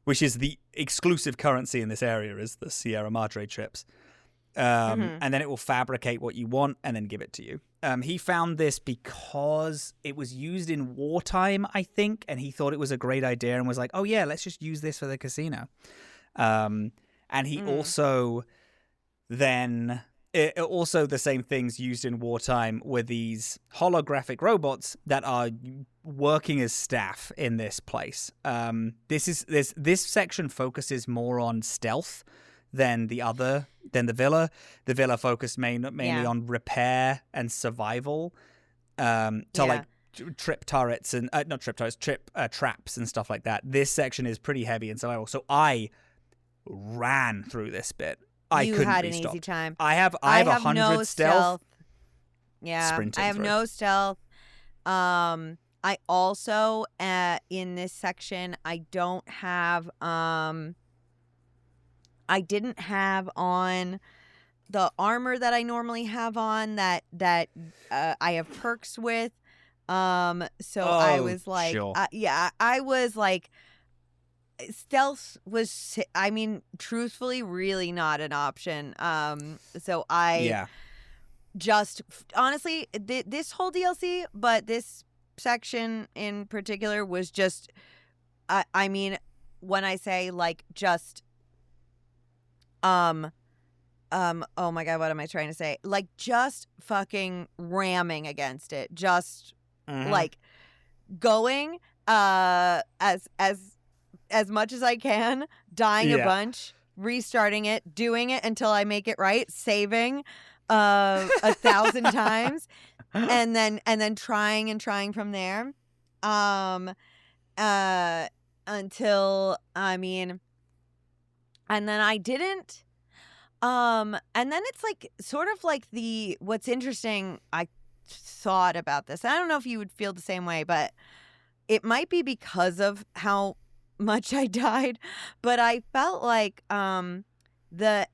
which is the exclusive currency in this area, is the Sierra Madre chips. And then it will fabricate what you want and then give it to you. He found this because it was used in wartime, I think, and he thought it was a great idea and was like, oh yeah, let's just use this for the casino. And he also then... also the same things used in wartime were these holographic robots that are working as staff in this place. This section focuses more on stealth than the villa. The villa focused mainly on repair and survival. Like trip turrets and not trip turrets, traps and stuff like that. This section is pretty heavy in survival. So I ran through this bit. You had an easy time. I have 100 no stealth. Yeah, sprinting I have through. no stealth. I also in this section I don't have I didn't have on the armor that I normally have on that I have perks with. I was like, sure. I was like, stealth was, I mean, truthfully, really not an option. So I just, honestly, this whole DLC, but this section in particular was just, I mean, when I say like just, oh my God, what am I trying to say? Like just fucking ramming against it. Just like going, as much as I can, dying a bunch, restarting it, doing it until I make it right, saving 1,000 times, and then trying from there, until, I mean, and then I didn't, and then it's like sort of like what's interesting, I thought about this. I don't know if you would feel the same way, but it might be because of how much I died, but I felt like the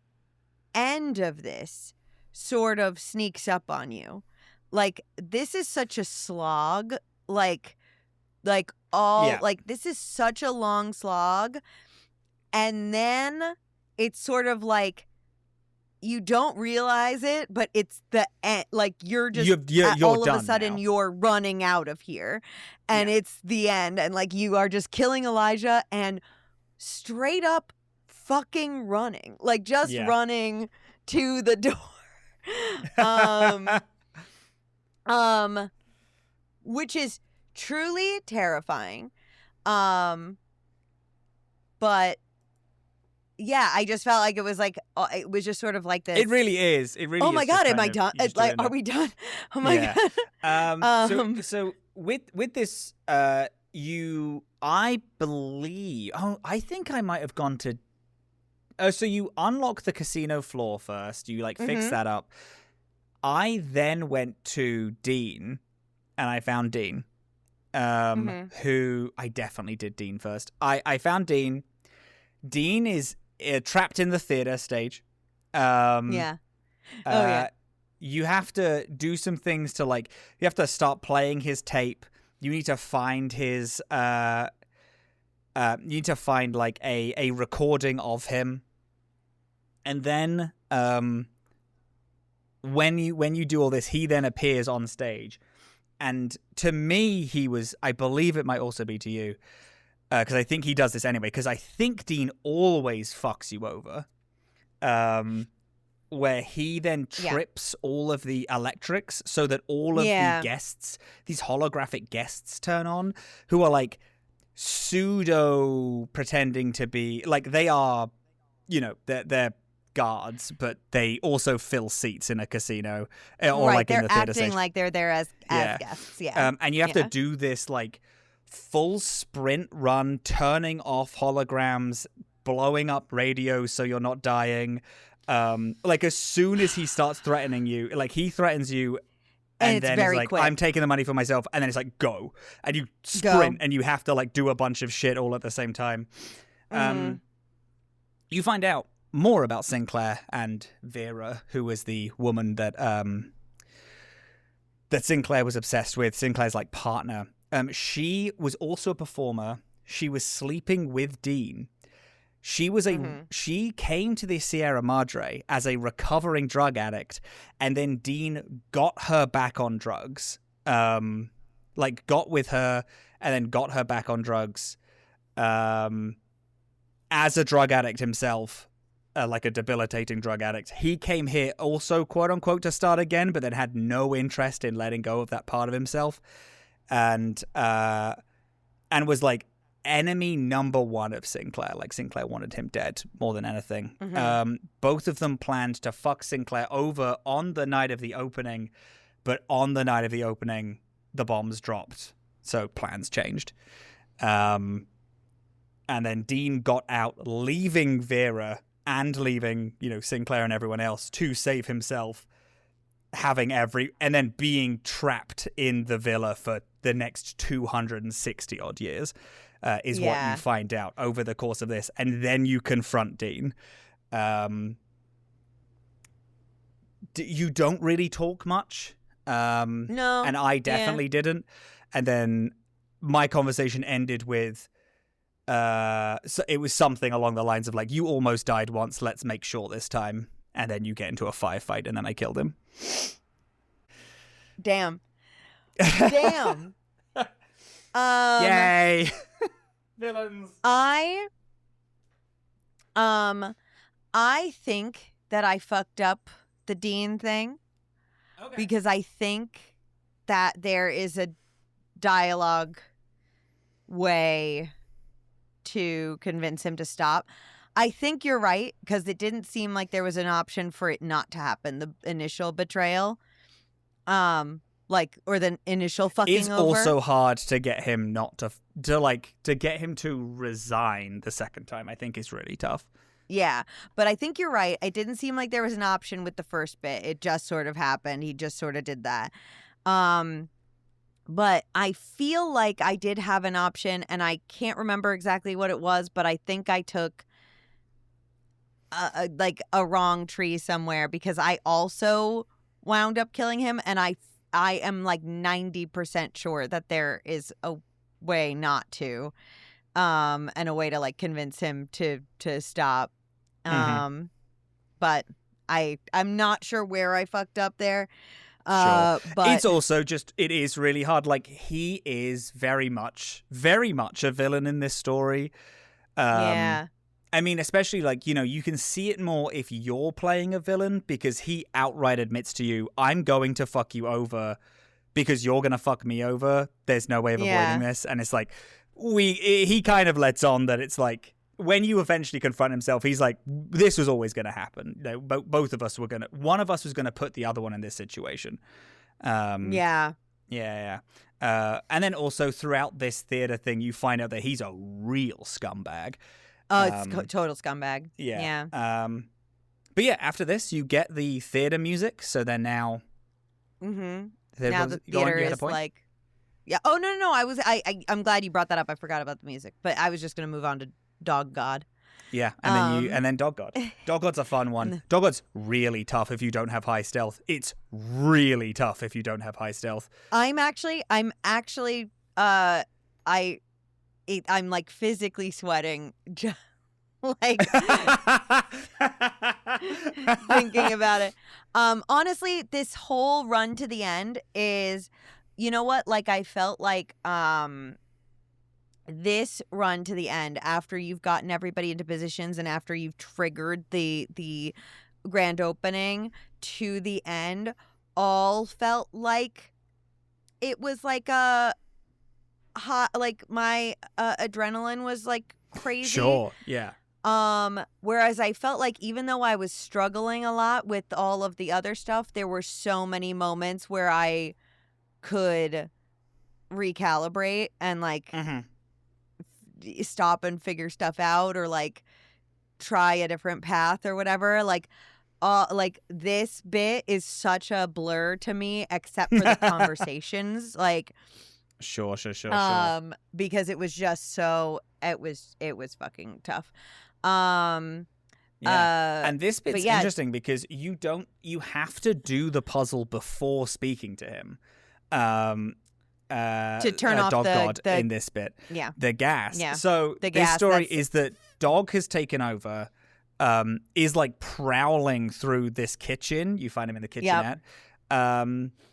end of this sort of sneaks up on you. Like this is such a slog, like this is such a long slog, and then it's sort of like you don't realize it, but it's the end. Like you're just you're all of a sudden now. You're running out of here, and it's the end. And like you are just killing Elijah and straight up fucking running, like just running to the door. Which is truly terrifying. But. Yeah, I just felt like it was just sort of like this. It really is. It really. Oh my is God, am I done? Like, are we done? Oh my God. So with this, I believe. Oh, I think I might have gone to. So you unlock the casino floor first. You fix that up. I then went to Dean, and I found Dean. Who I definitely did Dean first. I found Dean. Dean is trapped in the theater stage. You have to do some things to you have to start playing his tape. You need to find his a recording of him. And then when you do all this, he then appears on stage. And to me, he was, I believe it might also be to you, because I think he does this anyway, because I think Dean always fucks you over, where he then trips all of the electrics so that all of the guests, these holographic guests, turn on, who are pseudo pretending to be, they are, they're guards, but they also fill seats in a casino or in the theater acting stage. Like they're there as guests. And you have to do this full sprint run, turning off holograms, blowing up radios so you're not dying. As soon as he starts threatening you, he threatens you, and then it's quick. I'm taking the money for myself, and then it's go, and you sprint, and you have to do a bunch of shit all at the same time. You find out more about Sinclair and Vera, who was the woman that Sinclair was obsessed with. Sinclair's partner. She was also a performer. She was sleeping with Dean. She was she came to the Sierra Madre as a recovering drug addict, and then Dean got her back on drugs. Got with her and then got her back on drugs. As a drug addict himself, like a debilitating drug addict. He came here also, quote unquote, to start again, but then had no interest in letting go of that part of himself, and was like enemy number one of Sinclair. Like Sinclair wanted him dead more than anything. Both of them planned to fuck Sinclair over on the night of the opening, but on the night of the opening, the bombs dropped, so plans changed. And then Dean got out, leaving Vera and leaving, Sinclair and everyone else to save himself, and then being trapped in the villa for the next 260 odd years is what you find out over the course of this. And then you confront Dean. You don't really talk much. No. And I definitely didn't. And then my conversation ended with, so it was something along the lines of like, you almost died once, let's make sure this time. And then you get into a firefight, and then I killed him. Damn. Yay. Villains. I think that I fucked up the Dean thing. Okay. Because I think that there is a dialogue way to convince him to stop. I think you're right, because it didn't seem like there was an option for it not to happen. The initial betrayal, or the initial fucking it's over. also hard to get him not to get him to resign the second time. I think is really tough. Yeah, but I think you're right. It didn't seem like there was an option with the first bit. It just sort of happened. He just sort of did that. But I feel like I did have an option, and I can't remember exactly what it was, but I think I took a wrong tree somewhere, because I also wound up killing him, and I am like 90% sure that there is a way not to, and a way to like convince him to stop. But I'm not sure where I fucked up there. Sure. But it's also just, it is really hard. Like, he is very much a villain in this story. Yeah. I mean, especially like, you can see it more if you're playing a villain, because he outright admits to you, I'm going to fuck you over because you're going to fuck me over. There's no way of avoiding this. And it's like, he kind of lets on that it's like, when you eventually confront himself, he's like, this was always going to happen. Both of us one of us was going to put the other one in this situation. Yeah. And then also throughout this theater thing, you find out that he's a real scumbag. Oh, it's total scumbag. Yeah. But yeah, after this, you get the theater music. So then now, now the theater is like, yeah. Oh no. I'm glad you brought that up. I forgot about the music, but I was just gonna move on to Dog God. Yeah, and then Dog God. Dog God's a fun one. Dog God's really tough if you don't have high stealth. It's really tough if you don't have high stealth. I'm actually I'm like physically sweating, just like thinking about it. Honestly, this whole run to the end is, you know what? Like, I felt like this run to the end, after you've gotten everybody into positions and after you've triggered the grand opening to the end, all felt like it was like a hot, like my adrenaline was like crazy. Sure, yeah. Whereas I felt like even though I was struggling a lot with all of the other stuff, there were so many moments where I could recalibrate and like stop and figure stuff out, or like try a different path or whatever. Like this bit is such a blur to me, except for the conversations. Like, sure. because it was just so it was fucking tough. And this bit's interesting because you have to do the puzzle before speaking to him. To turn off Dog the God in this bit. Yeah. The gas. Yeah. So this story is that Dog has taken over, is like prowling through this kitchen. You find him in the kitchenette.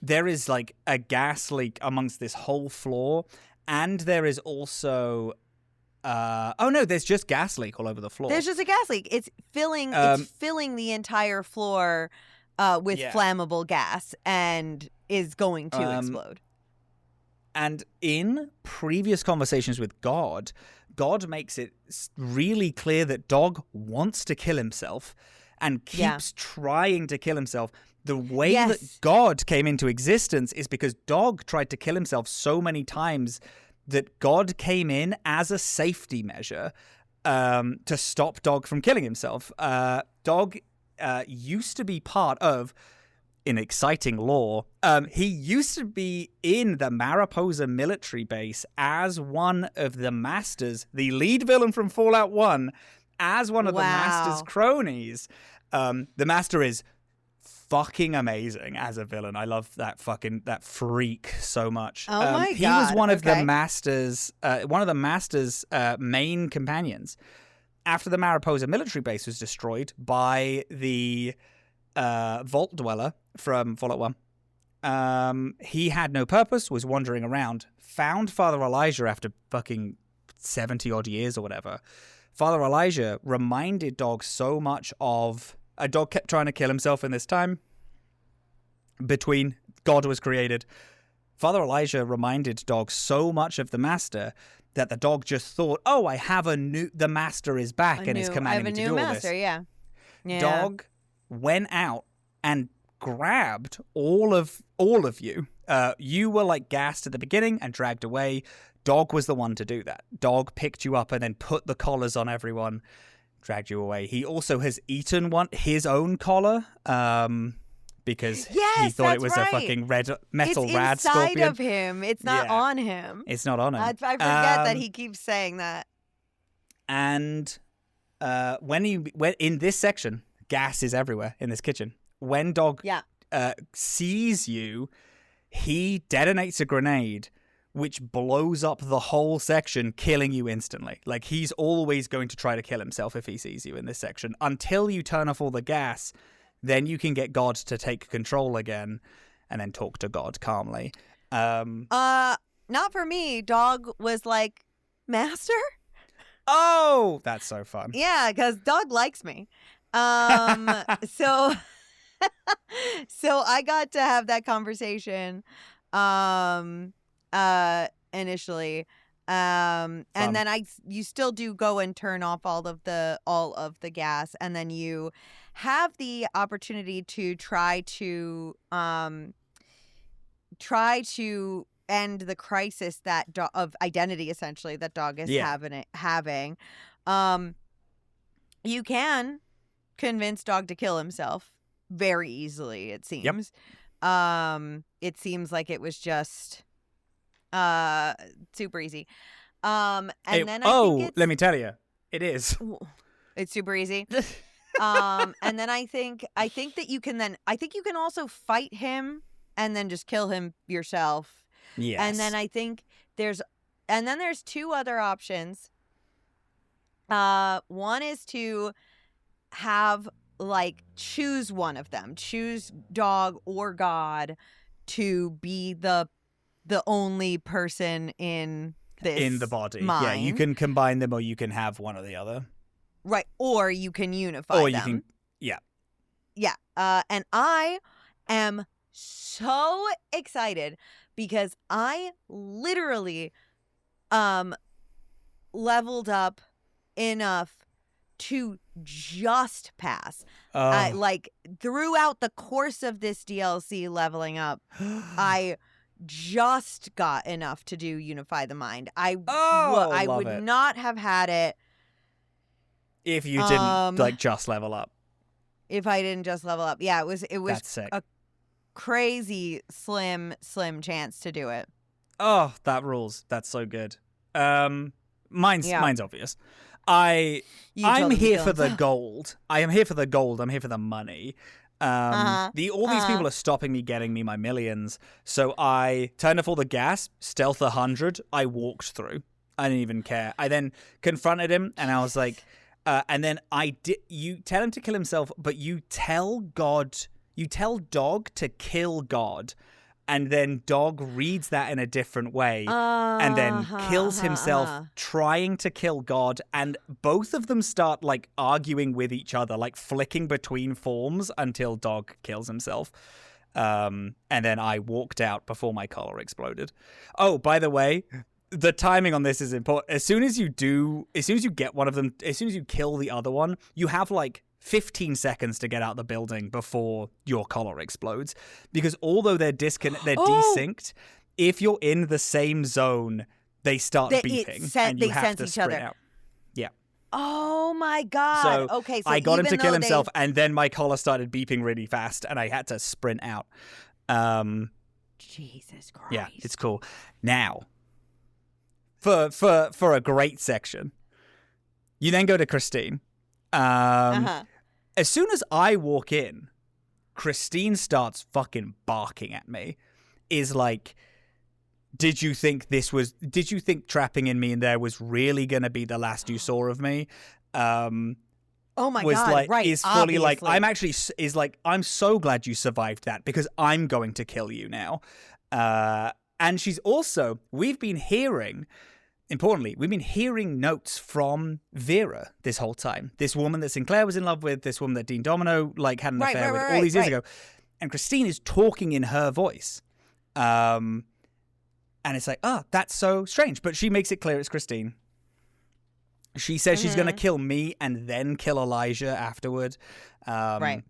There is like a gas leak amongst this whole floor, and there is also Oh no, there's just gas leak all over the floor. There's just a gas leak. It's filling the entire floor with flammable gas and is going to explode. And in previous conversations with God makes it really clear that Dog wants to kill himself and keeps trying to kill himself. The way that God came into existence is because Dog tried to kill himself so many times that God came in as a safety measure to stop Dog from killing himself. Dog used to be part of, in exciting lore, he used to be in the Mariposa military base as one of the Masters, the lead villain from Fallout 1, as one of the Master's cronies. The Master is fucking amazing as a villain. I love that freak so much. Oh my God. He was one of the Master's main companions. After the Mariposa military base was destroyed by the Vault Dweller from Fallout 1, he had no purpose, was wandering around, found Father Elijah after fucking 70 odd years or whatever. Father Elijah reminded Dog so much of... A Dog kept trying to kill himself in this time between God was created. Father Elijah reminded Dog so much of the Master that the Dog just thought, oh, the Master is back and is commanding me to do all this. I have a new Master, yeah. Dog went out and grabbed all of you. You were like gassed at the beginning and dragged away. Dog was the one to do that. Dog picked you up and then put the collars on everyone, dragged you away. He also has eaten his own collar because he thought it was a fucking red metal rad scorpion. It's inside of him. It's not on him. It's not on him. I forget that he keeps saying that. And when in this section, gas is everywhere in this kitchen. When Dog sees you, he detonates a grenade which blows up the whole section, killing you instantly. Like, he's always going to try to kill himself if he sees you in this section. Until you turn off all the gas, then you can get God to take control again and then talk to God calmly. Not for me. Dog was like, Master? Oh, that's so fun. Yeah, because Dog likes me. So I got to have that conversation initially. And then you still do go and turn off all of the gas, and then you have the opportunity to try to end the crisis of identity, essentially, that Dog is having. You can convince Dog to kill himself very easily, it seems. Yep. It seems like it was just super easy. Let me tell you, it is. It's super easy. And then I think that you can also fight him and then just kill him yourself. Yes. And then I think there's two other options. One is to have, like, choose one of them. Choose Dog or God to be the only person in the body. mind. Yeah, you can combine them, or you can have one or the other. Right, or you can unify them. Yeah. And I am so excited because I literally leveled up enough to just pass. Like, throughout the course of this DLC leveling up, I just got enough to do Unify the Mind. I would not have had it if you didn't just level up. If I didn't just level up. Yeah, it was That's sick. A crazy slim chance to do it. Oh, that rules. That's so good. Mine's obvious. I'm here for the gold. I am here for the gold. I'm here for the money. All these people are stopping me getting me my millions. So I turned off all the gas, stealth 100. I walked through. I didn't even care. I then confronted him, and I was like, and then you tell him to kill himself, but you tell Dog to kill God. And then Dog reads that in a different way and then kills himself trying to kill God. And both of them start like arguing with each other, like flicking between forms until Dog kills himself. And then I walked out before my collar exploded. Oh, by the way, the timing on this is important. As soon as you get one of them, as soon as you kill the other one, you have like 15 seconds to get out the building before your collar explodes. Because although they're desynced, if you're in the same zone, they start beeping and you have to sprint out. Yeah. Oh my God. So okay, so I got him to kill himself, and then my collar started beeping really fast, and I had to sprint out. Jesus Christ. Yeah, it's cool. Now, for a great section, you then go to Christine. As soon as I walk in, Christine starts fucking barking at me. Is like, did you think trapping in me in there was really going to be the last you saw of me? Oh my was God, like, right, is fully obviously. like, I'm so glad you survived that because I'm going to kill you now. And she's also, we've been hearing notes from Vera this whole time. This woman that Sinclair was in love with, this woman that Dean Domino like had an affair with all these years ago. And Christine is talking in her voice. And it's like, oh, that's so strange. But she makes it clear it's Christine. She says she's going to kill me and then kill Elijah afterward. Right.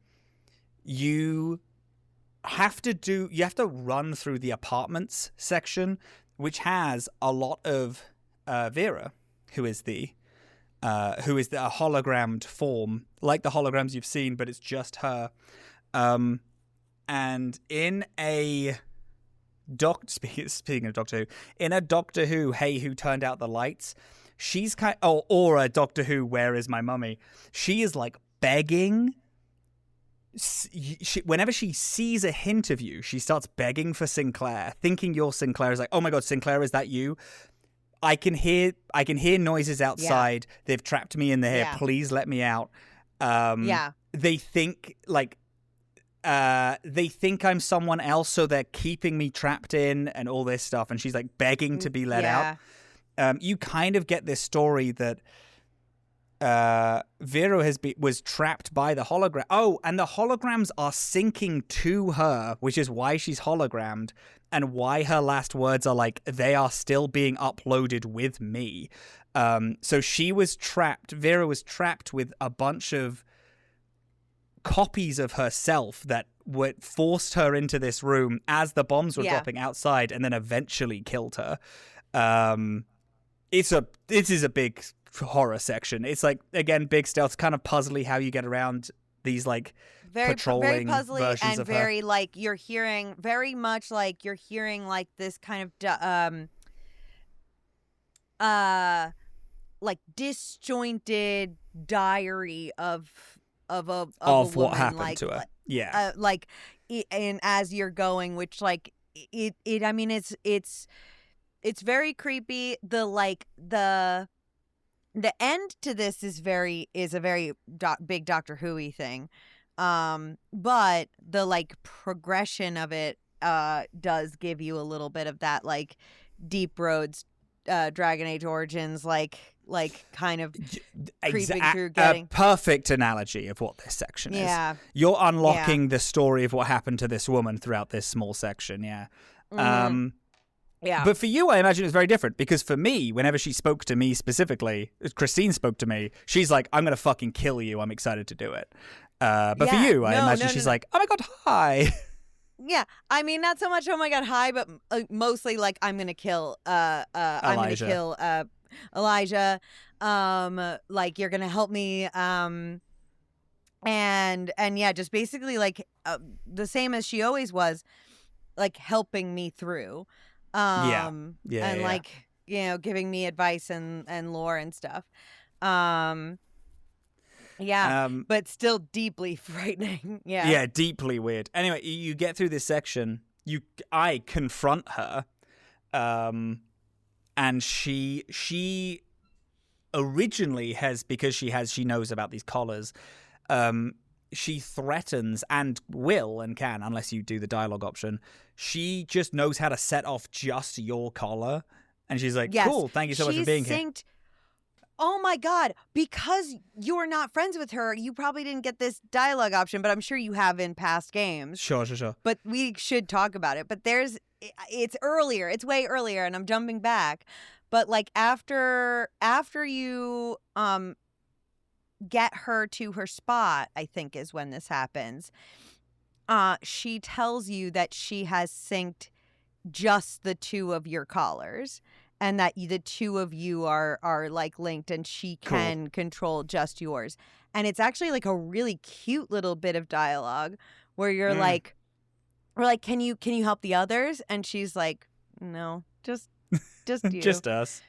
You have to run through the apartments section, which has a lot of Vera, who is the hologrammed form, like the holograms you've seen, but it's just her. And in a speaking of Doctor Who, in a Doctor Who, Hey, Who Turned Out the Lights, she's or a Doctor Who, Where Is My Mummy? She is like begging. Whenever she sees a hint of you, she starts begging for Sinclair, thinking you're Sinclair. Is like, oh my God, Sinclair, is that you? I can hear noises outside. Yeah. They've trapped me in there. Yeah. Please let me out. They think I'm someone else, so they're keeping me trapped in and all this stuff. And she's like begging to be let out. You kind of get this story that Vera was trapped by the hologram. Oh, and the holograms are syncing to her, which is why she's hologrammed and why her last words are like, they are still being uploaded with me. So she was trapped. Vera was trapped with a bunch of copies of herself that forced her into this room as the bombs were dropping outside and then eventually killed her. This is a big horror section. It's like, again, big stealth, kind of puzzly how you get around these like patrolling very puzzly versions and of very her. Like you're hearing very much like you're hearing like this kind of like disjointed diary of a woman, what happened like, to her. And as you're going, which like it I mean it's very creepy. The end to this is a very big Doctor Who-y thing. But the like progression of it does give you a little bit of that like Deep Roads Dragon Age Origins like kind of creeping through getting a perfect analogy of what this section is. You're unlocking the story of what happened to this woman throughout this small section. But for you, I imagine it's very different, because for me, whenever she spoke to me specifically, Christine spoke to me, she's like, I'm going to fucking kill you. I'm excited to do it. But for you, I imagine she's like, oh my God, hi. Yeah, I mean, not so much, oh my God, hi, but mostly like, I'm going to kill, Elijah. Like, you're going to help me. And yeah, just basically like the same as she always was, like helping me through. And like, you know, giving me advice and lore and stuff. But still deeply frightening. Yeah, deeply weird. Anyway, you get through this section. I confront her, and she originally has, because she knows about these collars. she threatens and will and can, unless you do the dialogue option. She just knows how to set off just your collar. And she's like, Yes. cool, thank you so much for being here. Oh my God. Because you're not friends with her, you probably didn't get this dialogue option, but I'm sure you have in past games. Sure. But we should talk about it. But it's earlier. It's way earlier, and I'm jumping back. But like after you get her to her spot, I think is when this happens. She tells you that she has synced just the two of your collars, and that the two of you are like linked, and she can control just yours. And it's actually like a really cute little bit of dialogue where you're like, we're like, can you help the others? And she's like, no, just you. Just us.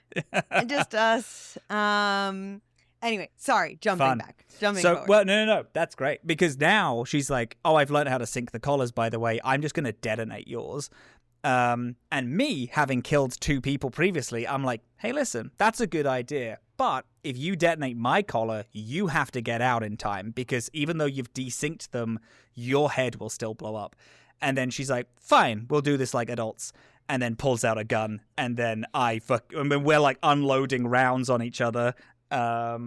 Just us. Anyway, sorry, jumping forward. Well, no. That's great. Because now she's like, oh, I've learned how to sync the collars, by the way. I'm just going to detonate yours. And me, having killed 2 people previously, I'm like, hey, listen, that's a good idea. But if you detonate my collar, you have to get out in time. Because even though you've desynced them, your head will still blow up. And then she's like, fine, we'll do this like adults. And then pulls out a gun. And then we're like unloading rounds on each other. I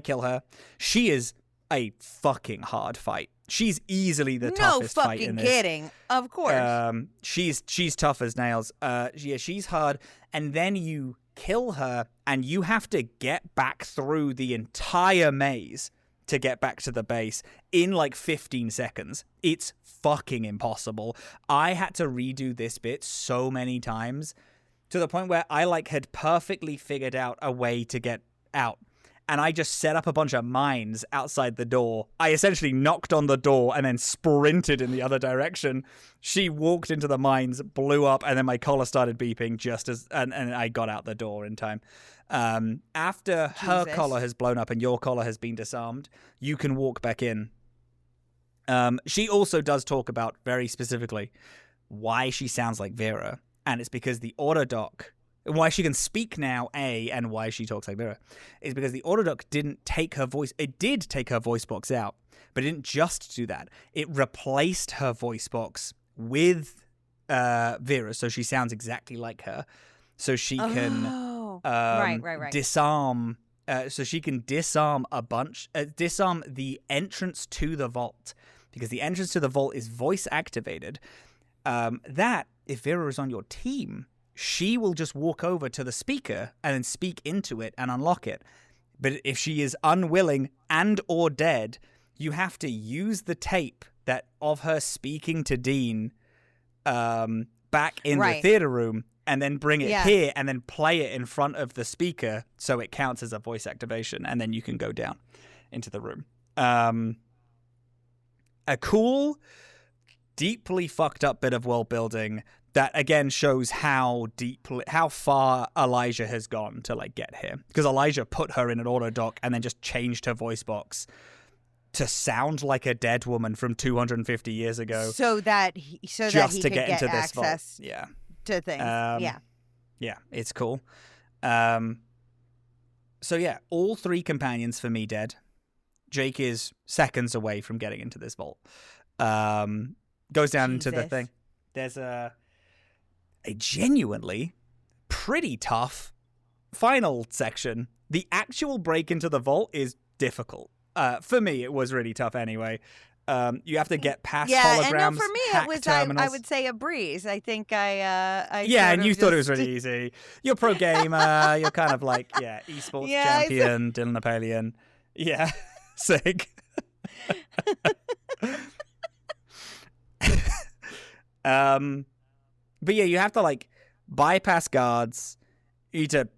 kill her. She is a fucking hard fight. She's easily the toughest fight in this. No fucking kidding. Of course. She's tough as nails. She's hard. And then you kill her, and you have to get back through the entire maze to get back to the base in like 15 seconds. It's fucking impossible. I had to redo this bit so many times, to the point where I had perfectly figured out a way to get out. And I just set up a bunch of mines outside the door. I essentially knocked on the door and then sprinted in the other direction. She walked into the mines, blew up, and then my collar started beeping and I got out the door in time. After her collar has blown up and your collar has been disarmed, you can walk back in. She also does talk about, very specifically, why she sounds like Vera. And it's because the autodoc, why she can speak now, and why she talks like Vera, is because the autodoc didn't take her voice. It did take her voice box out, but it didn't just do that. It replaced her voice box with Vera, so she sounds exactly like her. So she can right. disarm. So she can disarm disarm the entrance to the vault, because the entrance to the vault is voice activated. That, if Vera is on your team, she will just walk over to the speaker and then speak into it and unlock it. But if she is unwilling and or dead, you have to use the tape of her speaking to Dean back in the theater room, and then bring it here and then play it in front of the speaker so it counts as a voice activation, and then you can go down into the room. A cool, deeply fucked up bit of world building that again shows how far Elijah has gone to get here, because Elijah put her in an autodoc and then just changed her voice box to sound like a dead woman from 250 years ago, so that he could get into this access to things. Yeah, it's cool. So yeah, all 3 companions for me dead. Jake is seconds away from getting into this vault. Goes down into the thing. There's a genuinely pretty tough final section. The actual break into the vault is difficult. For me, it was really tough anyway. You have to get past holograms. Yeah, and no, for me, it was, I would say, a breeze. I think and you thought it was really easy. You're pro gamer. You're kind of esports champion, Dillin Napoleon. Yeah, sick. But yeah, you have to bypass guards. You need to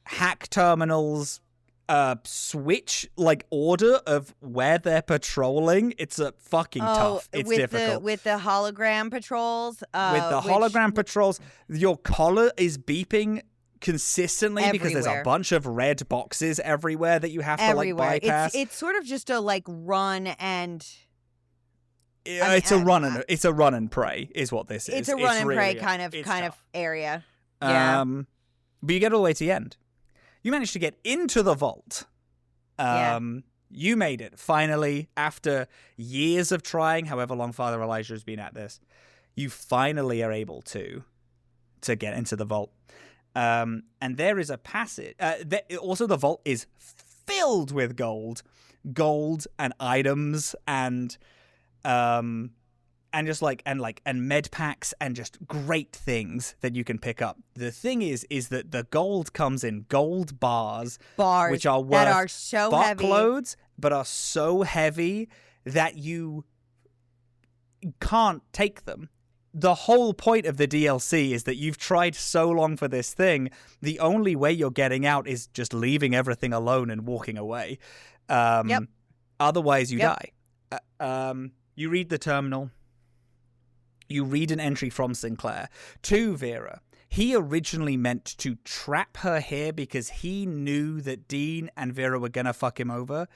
hack terminals, switch order of where they're patrolling. It's a fucking tough. It's difficult. With the hologram patrols. Hologram patrols, your collar is beeping consistently everywhere, because there's a bunch of red boxes everywhere that you have to bypass. It's sort of just a run and. It's a run and pray is what this is. It's a run and pray kind of area. Yeah. But you get all the way to the end. You manage to get into the vault. You made it, finally, after years of trying, however long Father Elijah has been at this. You finally are able to get into the vault. And there is a passage. Also, the vault is filled with gold and items and med packs and just great things that you can pick up. The thing is that the gold comes in gold bars which are worth that are so heavy, fuckloads, but are so heavy that you can't take them. The whole point of the DLC is that you've tried so long for this thing, the only way you're getting out is just leaving everything alone and walking away. Otherwise, you die. You read the terminal. You read an entry from Sinclair to Vera. He originally meant to trap her here because he knew that Dean and Vera were going to fuck him over.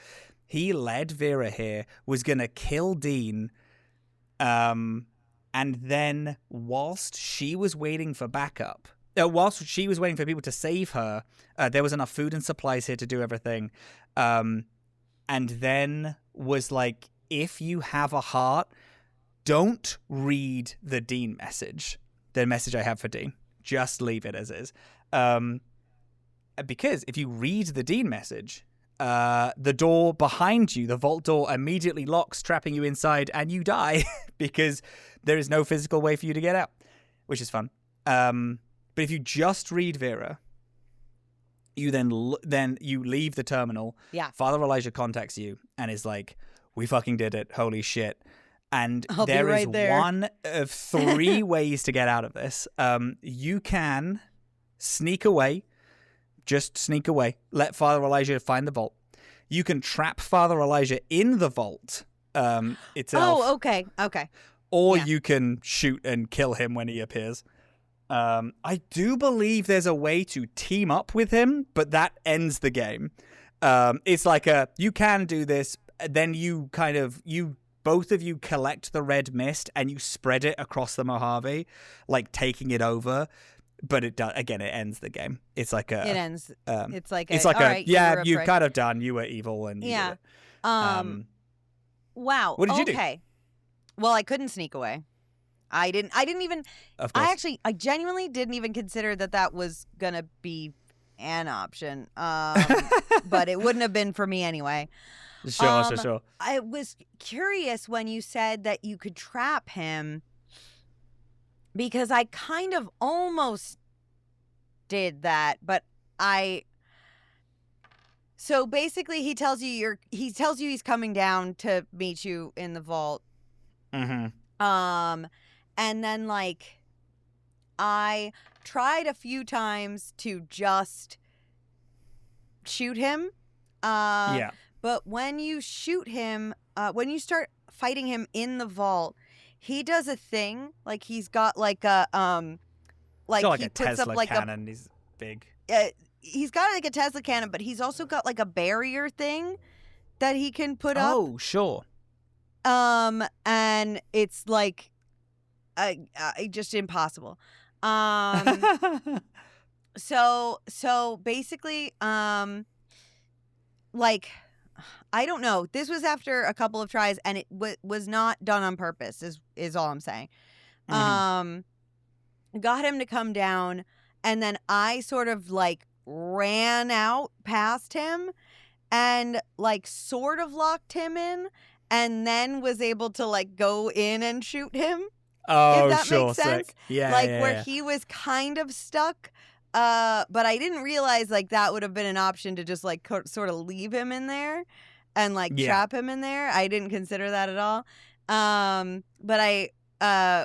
He led Vera here, was going to kill Dean, and then whilst she was waiting for backup, whilst she was waiting for people to save her, there was enough food and supplies here to do everything. And then was like, if you have a heart, don't read the Dean message, the message I have for Dean. Just leave it as is. Because if you read the Dean message, the door behind you, the vault door, immediately locks, trapping you inside, and you die because there is no physical way for you to get out, which is fun. But if you just read Vera, you then you leave the terminal. Yeah. Father Elijah contacts you and is like, "We fucking did it. Holy shit." And I'll there be right is there. one of 3 ways to get out of this. You can sneak away. Just sneak away. Let Father Elijah find the vault. You can trap Father Elijah in the vault itself. Oh, okay. Or Yeah. you can shoot and kill him when he appears. I do believe there's a way to team up with him, but that ends the game. It's like you can do this, then both of you collect the red mist and you spread it across the Mojave, like taking it over. But it ends the game. It's like It ends. It's like you're kind of done. You were evil and you did it. Wow. What did you do? Okay. Well, I couldn't sneak away. I didn't even. Of course. I genuinely didn't even consider that was gonna be an option. But it wouldn't have been for me anyway. Sure. I was curious when you said that you could trap him, because I kind of almost did that, but so basically he tells you he's coming down to meet you in the vault. Mm-hmm. And then like I tried a few times to just shoot him. Yeah. But when you shoot him, when you start fighting him in the vault, he does a thing, like he's got like a Like he a puts Tesla up like cannon. He's big. he's got like a Tesla cannon, but he's also got like a barrier thing that he can put up. Oh, sure. And it's like just impossible. So basically, like, I don't know. This was after a couple of tries, and it was not done on purpose. Is all I'm saying. Mm-hmm. Got him to come down, and then I sort of like ran out past him, and like sort of locked him in, and then was able to like go in and shoot him. Oh, if that sure, makes sense. sick. Yeah, like yeah, where yeah. he was kind of stuck. But I didn't realize like that would have been an option to just like sort of leave him in there and like trap him in there. I didn't consider that at all. But I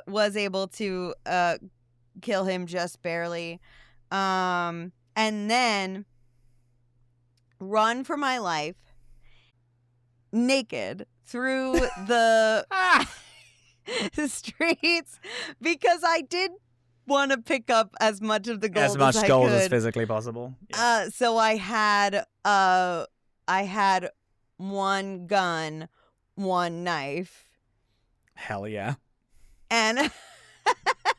was able to kill him just barely. And then run for my life naked through the streets because I did want to pick up as much of the gold as much I gold could. as physically possible. Yeah. So I had one gun, one knife, Hell yeah. and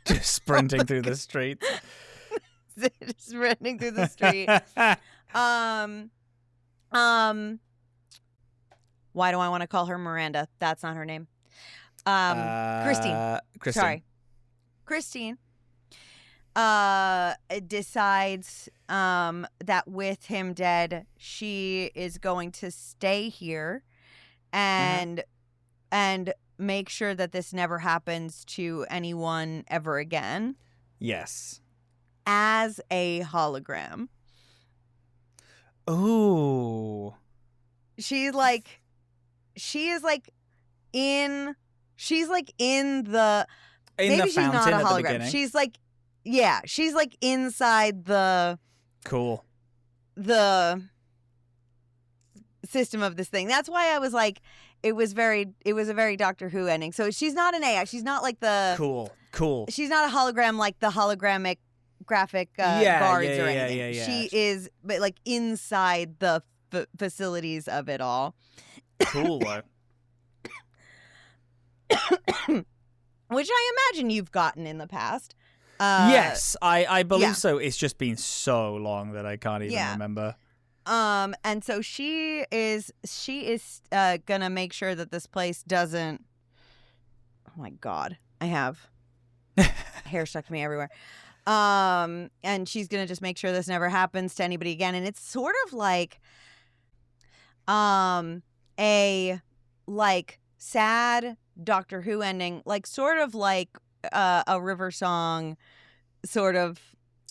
Just sprinting through the streets. just running through the street. Why do I want to call her Miranda? That's not her name. Christine. Sorry. Christine decides that with him dead, she is going to stay here and make sure that this never happens to anyone ever again. Yes. As a hologram. Ooh. She is like in the maybe she's not a hologram. She's like inside the system of this thing. That's why I was like, it was a very Doctor Who ending. So she's not an AI. She's not like the cool. She's not a hologram like the hologramic graphic guards or anything. Yeah. She is, but like inside the facilities of it all. Cool though. Which I imagine you've gotten in the past. Yes, I believe so. It's just been so long that I can't even remember. And so she is gonna make sure that this place doesn't. Oh my God, I have hair stuck to me everywhere. And she's gonna just make sure this never happens to anybody again. And it's sort of like, a like sad Doctor Who ending, like sort of like a River Song, sort of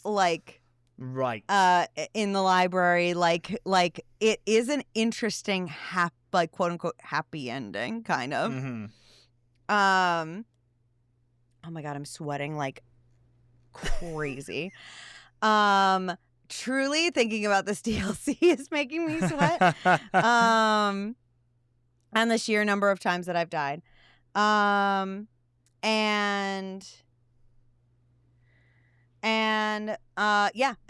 like right in the library, like it is an interesting like quote unquote happy ending kind of. Mm-hmm. Oh my God, I'm sweating like crazy. Truly thinking about this DLC is making me sweat. And the sheer number of times that I've died. And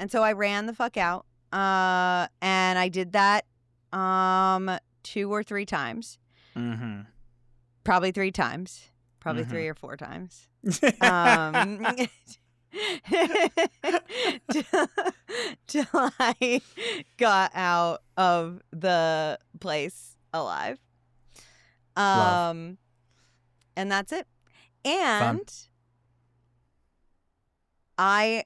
so I ran the fuck out. And I did that 2 or 3 times. Mm-hmm. Probably 3 times. Probably 3 or 4 times. Till I got out of the place alive. And that's it. And Fun. I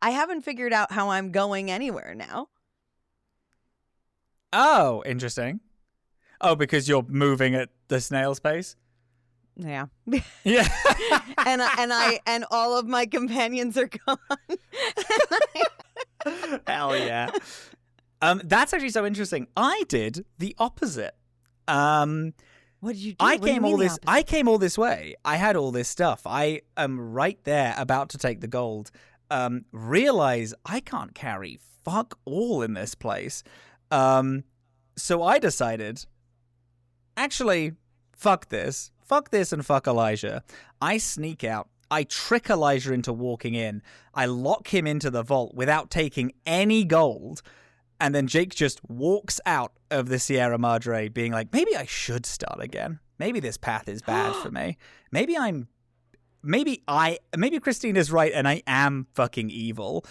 haven't figured out how I'm going anywhere now. Oh, interesting. Oh, because you're moving at the snail's pace? Yeah. Yeah. and all of my companions are gone. Hell yeah. That's actually so interesting. I did the opposite. What did you do? I came all this way. I had all this stuff. I am right there about to take the gold. Realize I can't carry fuck all in this place. So I decided, actually, fuck this and fuck Elijah. I sneak out. I trick Elijah into walking in. I lock him into the vault without taking any gold. And then Jake just walks out of the Sierra Madre being like, maybe I should start again. Maybe this path is bad for me. Maybe Christine is right and I am fucking evil.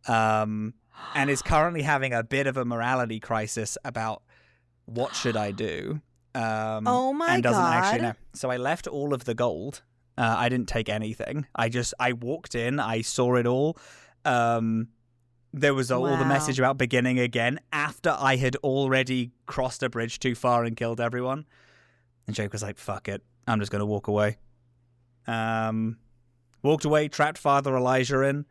And is currently having a bit of a morality crisis about what should I do. Oh my God. And doesn't actually know. So I left all of the gold. I didn't take anything. I walked in. I saw it all. There was all the message about beginning again after I had already crossed a bridge too far and killed everyone. And Jake was like, fuck it. I'm just going to walk away. Walked away, trapped Father Elijah in.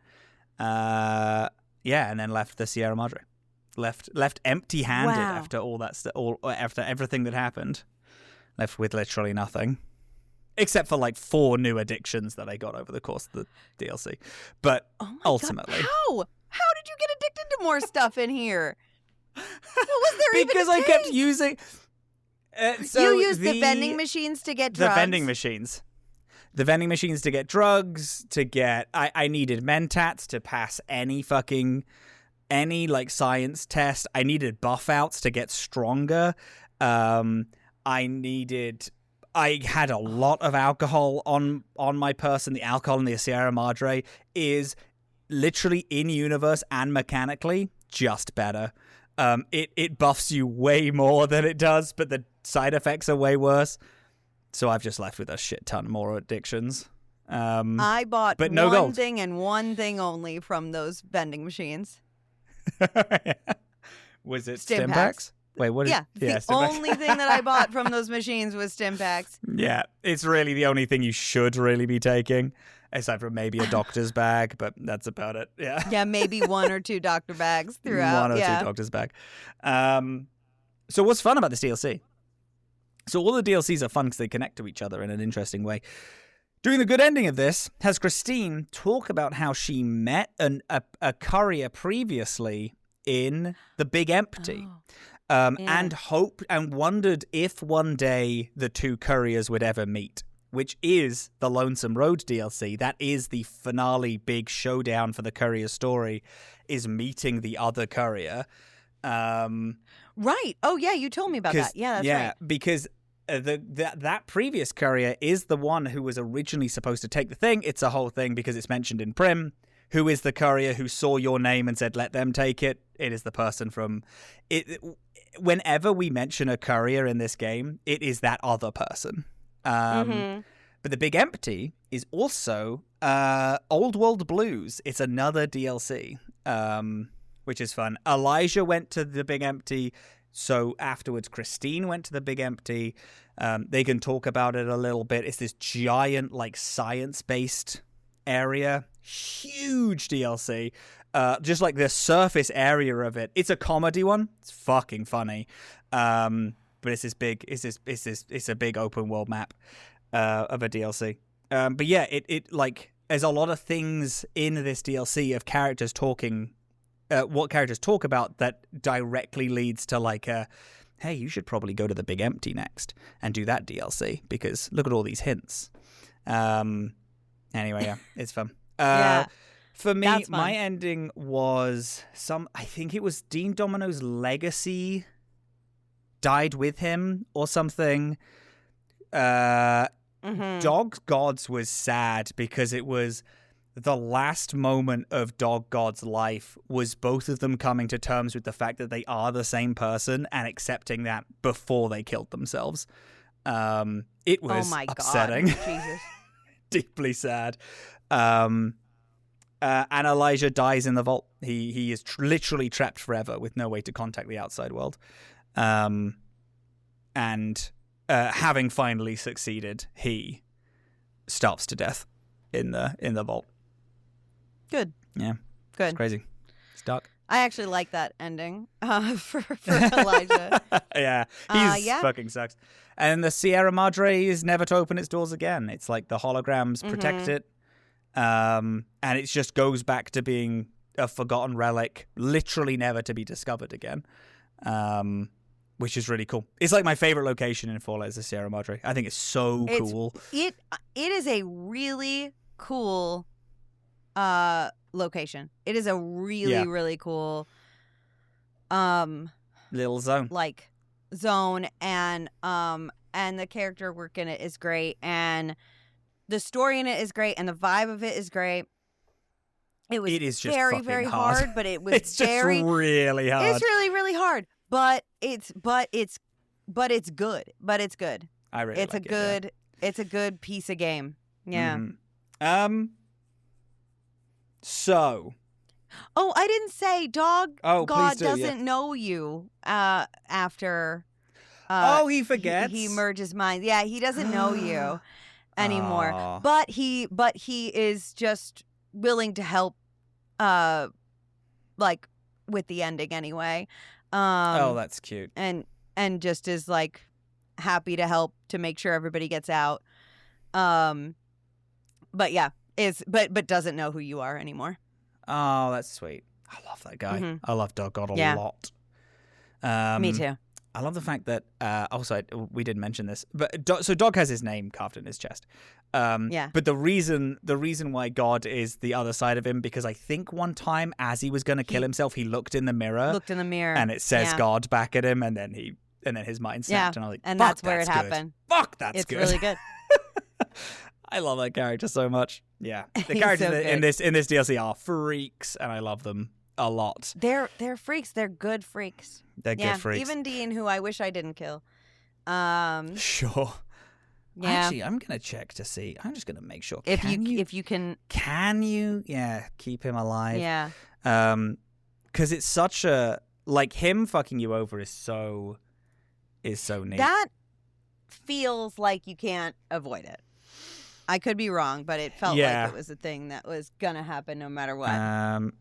And then left the Sierra Madre. Left empty-handed after all that after everything that happened. Left with literally nothing. Except for like 4 new addictions that I got over the course of the DLC. But ultimately. God. How did you get addicted to more stuff in here? What was there even because to I take? kept using. You used the vending machines to get drugs. The vending machines to get drugs. I needed mentats to pass any like science test. I needed buff outs to get stronger. I had a lot of alcohol on my person. The alcohol in the Sierra Madre is literally in universe and mechanically just better. it buffs you way more than it does, but the side effects are way worse. So I've just left with a shit ton more addictions. I bought but no one gold. thing and one thing only from those vending machines. Was it Stim stim packs. packs? Wait, what is The stim packs. only thing that I bought from those machines was stim packs. Yeah, it's really the only thing you should really be taking, aside from maybe a doctor's bag, but that's about it. Yeah. Yeah, maybe 1 or 2 doctor bags throughout. One or yeah. 2 doctor's bag. So what's fun about this DLC? So all the DLCs are fun because they connect to each other in an interesting way. During the good ending of this, has Christine talk about how she met a courier previously in the Big Empty. And hoped and wondered if one day the 2 couriers would ever meet, which is the Lonesome Road DLC. That is the finale big showdown for the courier story, is meeting the other courier. Right. Oh, yeah, you told me about that. Yeah, that's right. Because that previous courier is the one who was originally supposed to take the thing. It's a whole thing because it's mentioned in Prim. Who is the courier who saw your name and said, let them take it? It is the person from... Whenever we mention a courier in this game, it is that other person. But the Big Empty is also Old World Blues. It's another DLC, which is fun. Elijah went to the Big Empty, so afterwards Christine went to the Big Empty. They can talk about it a little bit. It's this giant, like, science-based area. Huge DLC. Just like the surface area of it. It's a comedy one. It's fucking funny. But it's this big. It's a big open world map of a DLC. But yeah, it like there's a lot of things in this DLC of characters talking. What characters talk about that directly leads to like hey, you should probably go to the Big Empty next and do that DLC because look at all these hints. Anyway, yeah, it's fun. Yeah. For me, That's fun. my ending was I think it was Dean Domino's legacy died with him or something. Dog Gods was sad because it was the last moment of Dog God's life was both of them coming to terms with the fact that they are the same person and accepting that before they killed themselves. It was upsetting. God. Jesus. Deeply sad. And Elijah dies in the vault. He is literally trapped forever with no way to contact the outside world. And having finally succeeded, he starves to death in the vault. Good. Yeah. Good. It's crazy. It's dark. I actually like that ending for Elijah. Yeah. He's fucking sucks. And the Sierra Madre is never to open its doors again. It's like the holograms protect it. And it just goes back to being a forgotten relic, literally never to be discovered again, which is really cool. It's like my favorite location in Fallout is the Sierra Madre. I think it's so cool. It is a really cool location. It is a really really cool little zone, like zone, and the character work in it is great, and the story in it is great, and the vibe of it is great. It is just very, very hard. hard, but it was it's just really hard. It's really, really hard, but it's good. But it's good. I really it's like a good. It's a good piece of game. Yeah. So. Oh, I didn't say Dog God doesn't know you after. He forgets. He merges minds. Yeah, he doesn't know you anymore. Aww. But he is just willing to help, like with the ending anyway. That's cute. And just is like happy to help to make sure everybody gets out. But yeah, but doesn't know who you are anymore. Oh, that's sweet. I love that guy. Mm-hmm. I love Dog God a lot. Me too. I love the fact that also we didn't mention this, but so Dog has his name carved in his chest. Yeah. But the reason why God is the other side of him, because I think one time as he was going to kill himself, he looked in the mirror, and it says God back at him, and then his mind snapped, and I was like, and fuck, that's where it good. happened. Fuck, that's it's good. It's really good. I love that character so much. Yeah, the He's characters so in this DLC are freaks, and I love them. a lot. They're freaks. They're good freaks. They're good freaks. Even Dean, who I wish I didn't kill. Sure. Yeah. Actually, I'm gonna check to see. I'm just gonna make sure. If you can. Can you? Yeah, keep him alive. Yeah. Because it's such a him fucking you over is so neat. That feels like you can't avoid it. I could be wrong, but it felt like it was a thing that was gonna happen no matter what. Oh,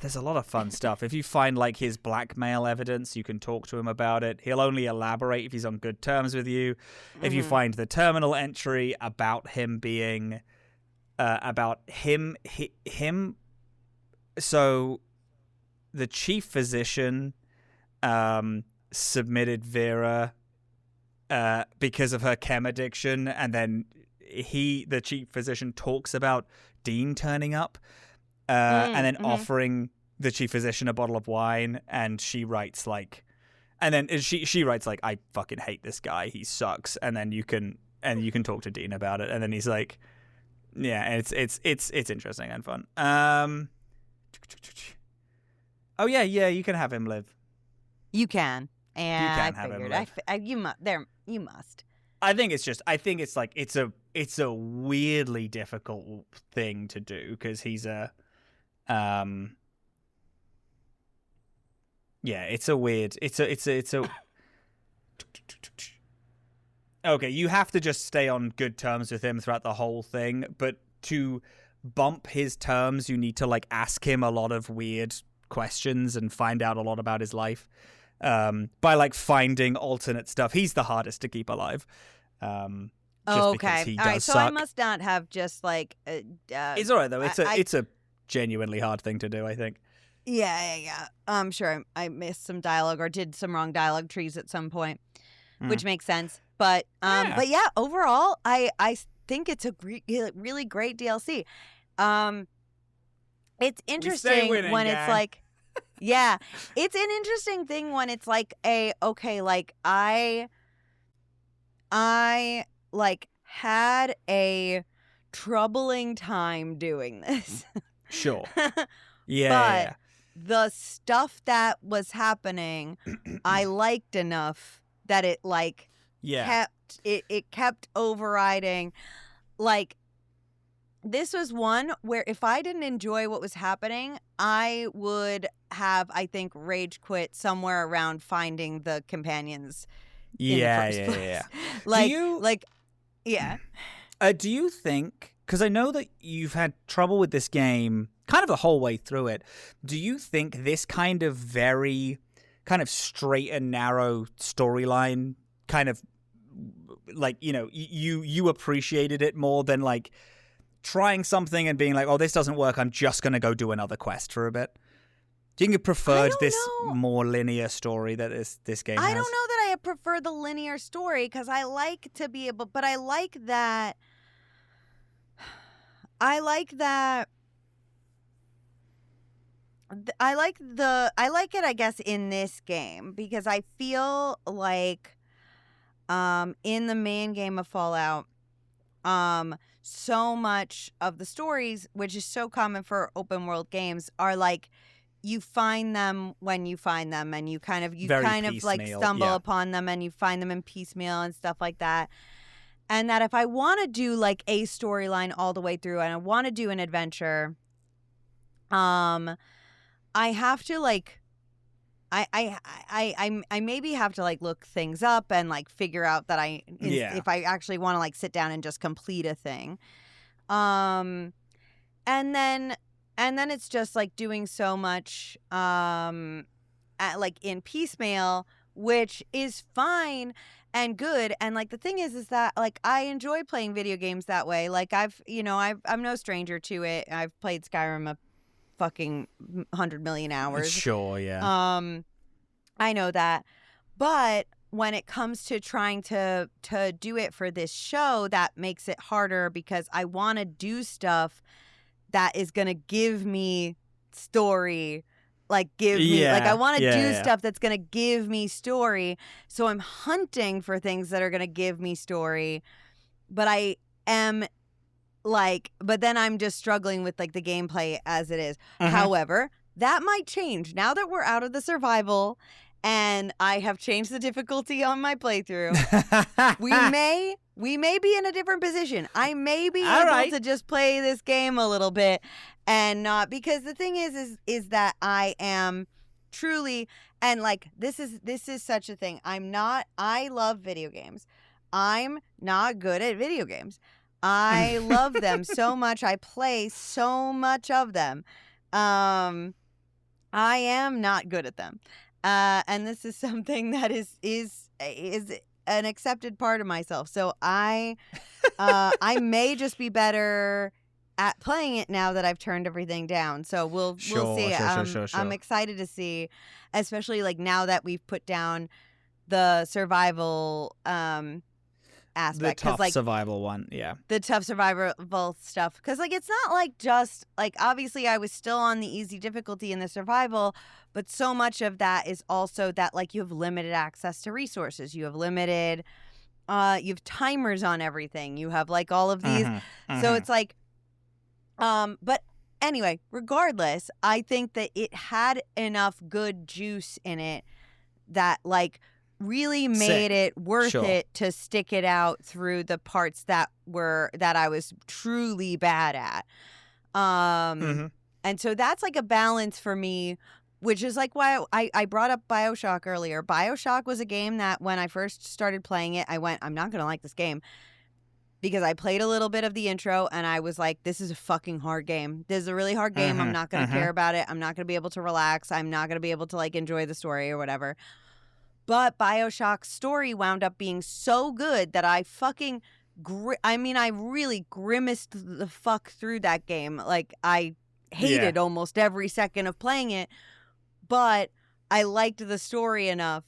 there's a lot of fun stuff. If you find his blackmail evidence, you can talk to him about it. He'll only elaborate if he's on good terms with you. If you find the terminal entry about him being about him so the chief physician submitted Vera because of her chem addiction, and then the chief physician talks about Dean turning up and then offering the chief physician a bottle of wine, and she writes and then she writes I fucking hate this guy, he sucks, and then you can talk to Dean about it, and then he's like, yeah, it's interesting and fun. Oh yeah, you can have him live. You can. And you can I have figured him live. you must. I think it's a weirdly difficult thing to do because he's a it's a okay, you have to just stay on good terms with him throughout the whole thing, but to bump his terms you need to ask him a lot of weird questions and find out a lot about his life by finding alternate stuff. He's the hardest to keep alive. Okay. He all right. does So suck. I must not have just it's all right though. It's a genuinely hard thing to do, I think. Yeah. I'm sure I missed some dialogue or did some wrong dialogue trees at some point, which makes sense. But yeah, overall, I think it's a really great DLC. It's interesting when it's yeah, it's an interesting thing when it's I had a troubling time doing this. Sure. Yeah. But the stuff that was happening, I liked enough that it kept overriding. This was one where if I didn't enjoy what was happening, I would have, I think, rage quit somewhere around finding the companions. Yeah. Do you think, because I know that you've had trouble with this game kind of the whole way through it, do you think this kind of very kind of straight and narrow storyline kind of you appreciated it more than trying something and being oh, this doesn't work, I'm just going to go do another quest for a bit? Do you think you preferred this more linear story that this game has? I don't know that I prefer the linear story because I like to be able, but I like that. I like it, I guess, in this game because I feel like in the main game of Fallout, so much of the stories, which is so common for open world games, are you find them when you find them, and you kind of stumble upon them, and you find them in piecemeal and stuff like that. And that if I want to do a storyline all the way through, and I want to do an adventure, I have to I maybe have to look things up and figure out that if I actually want to sit down and just complete a thing, and then it's just doing so much in piecemeal, which is fine and good. And the thing is that I enjoy playing video games that way. I'm no stranger to it. I've played Skyrim a fucking 100 million hours. Sure, yeah. I know that. But when it comes to trying to do it for this show, that makes it harder because I want to do stuff that is going to give me story. I want to do stuff that's going to give me story. So I'm hunting for things that are going to give me story. But I am like, but then I'm just struggling with like the gameplay as it is. However, that might change now that we're out of the survival and I have changed the difficulty on my playthrough. we may be in a different position. I may be able to just play this game a little bit and not, because the thing is that I am truly, and like this is such a thing. I love video games. I'm not good at video games. I love them so much. I play so much of them. I am not good at them. And this is something that is an accepted part of myself. So I may just be better at playing it now that I've turned everything down. So we'll see. Sure. I'm excited to see, especially like now that we've put down the survival aspect. The tough like, survival one, yeah. The tough survival stuff. Because like it's not like just like obviously I was still on the easy difficulty in the survival, but so much of that is also that like you have limited access to resources. You have limited you have timers on everything. You have like all of these. So it's like but anyway, regardless, I think that it had enough good juice in it that like really made it worth it to stick it out through the parts that I was truly bad at. And so that's like a balance for me, which is like why I brought up BioShock earlier. BioShock was a game that when I first started playing it, I went, I'm not going to like this game. Because I played a little bit of the intro and I was like, this is a fucking hard game. This is a really hard game. I'm not going to care about it. I'm not going to be able to relax. I'm not going to be able to like enjoy the story or whatever. But BioShock's story wound up being so good that I fucking, I really grimaced the fuck through that game. Like I hated almost every second of playing it. But I liked the story enough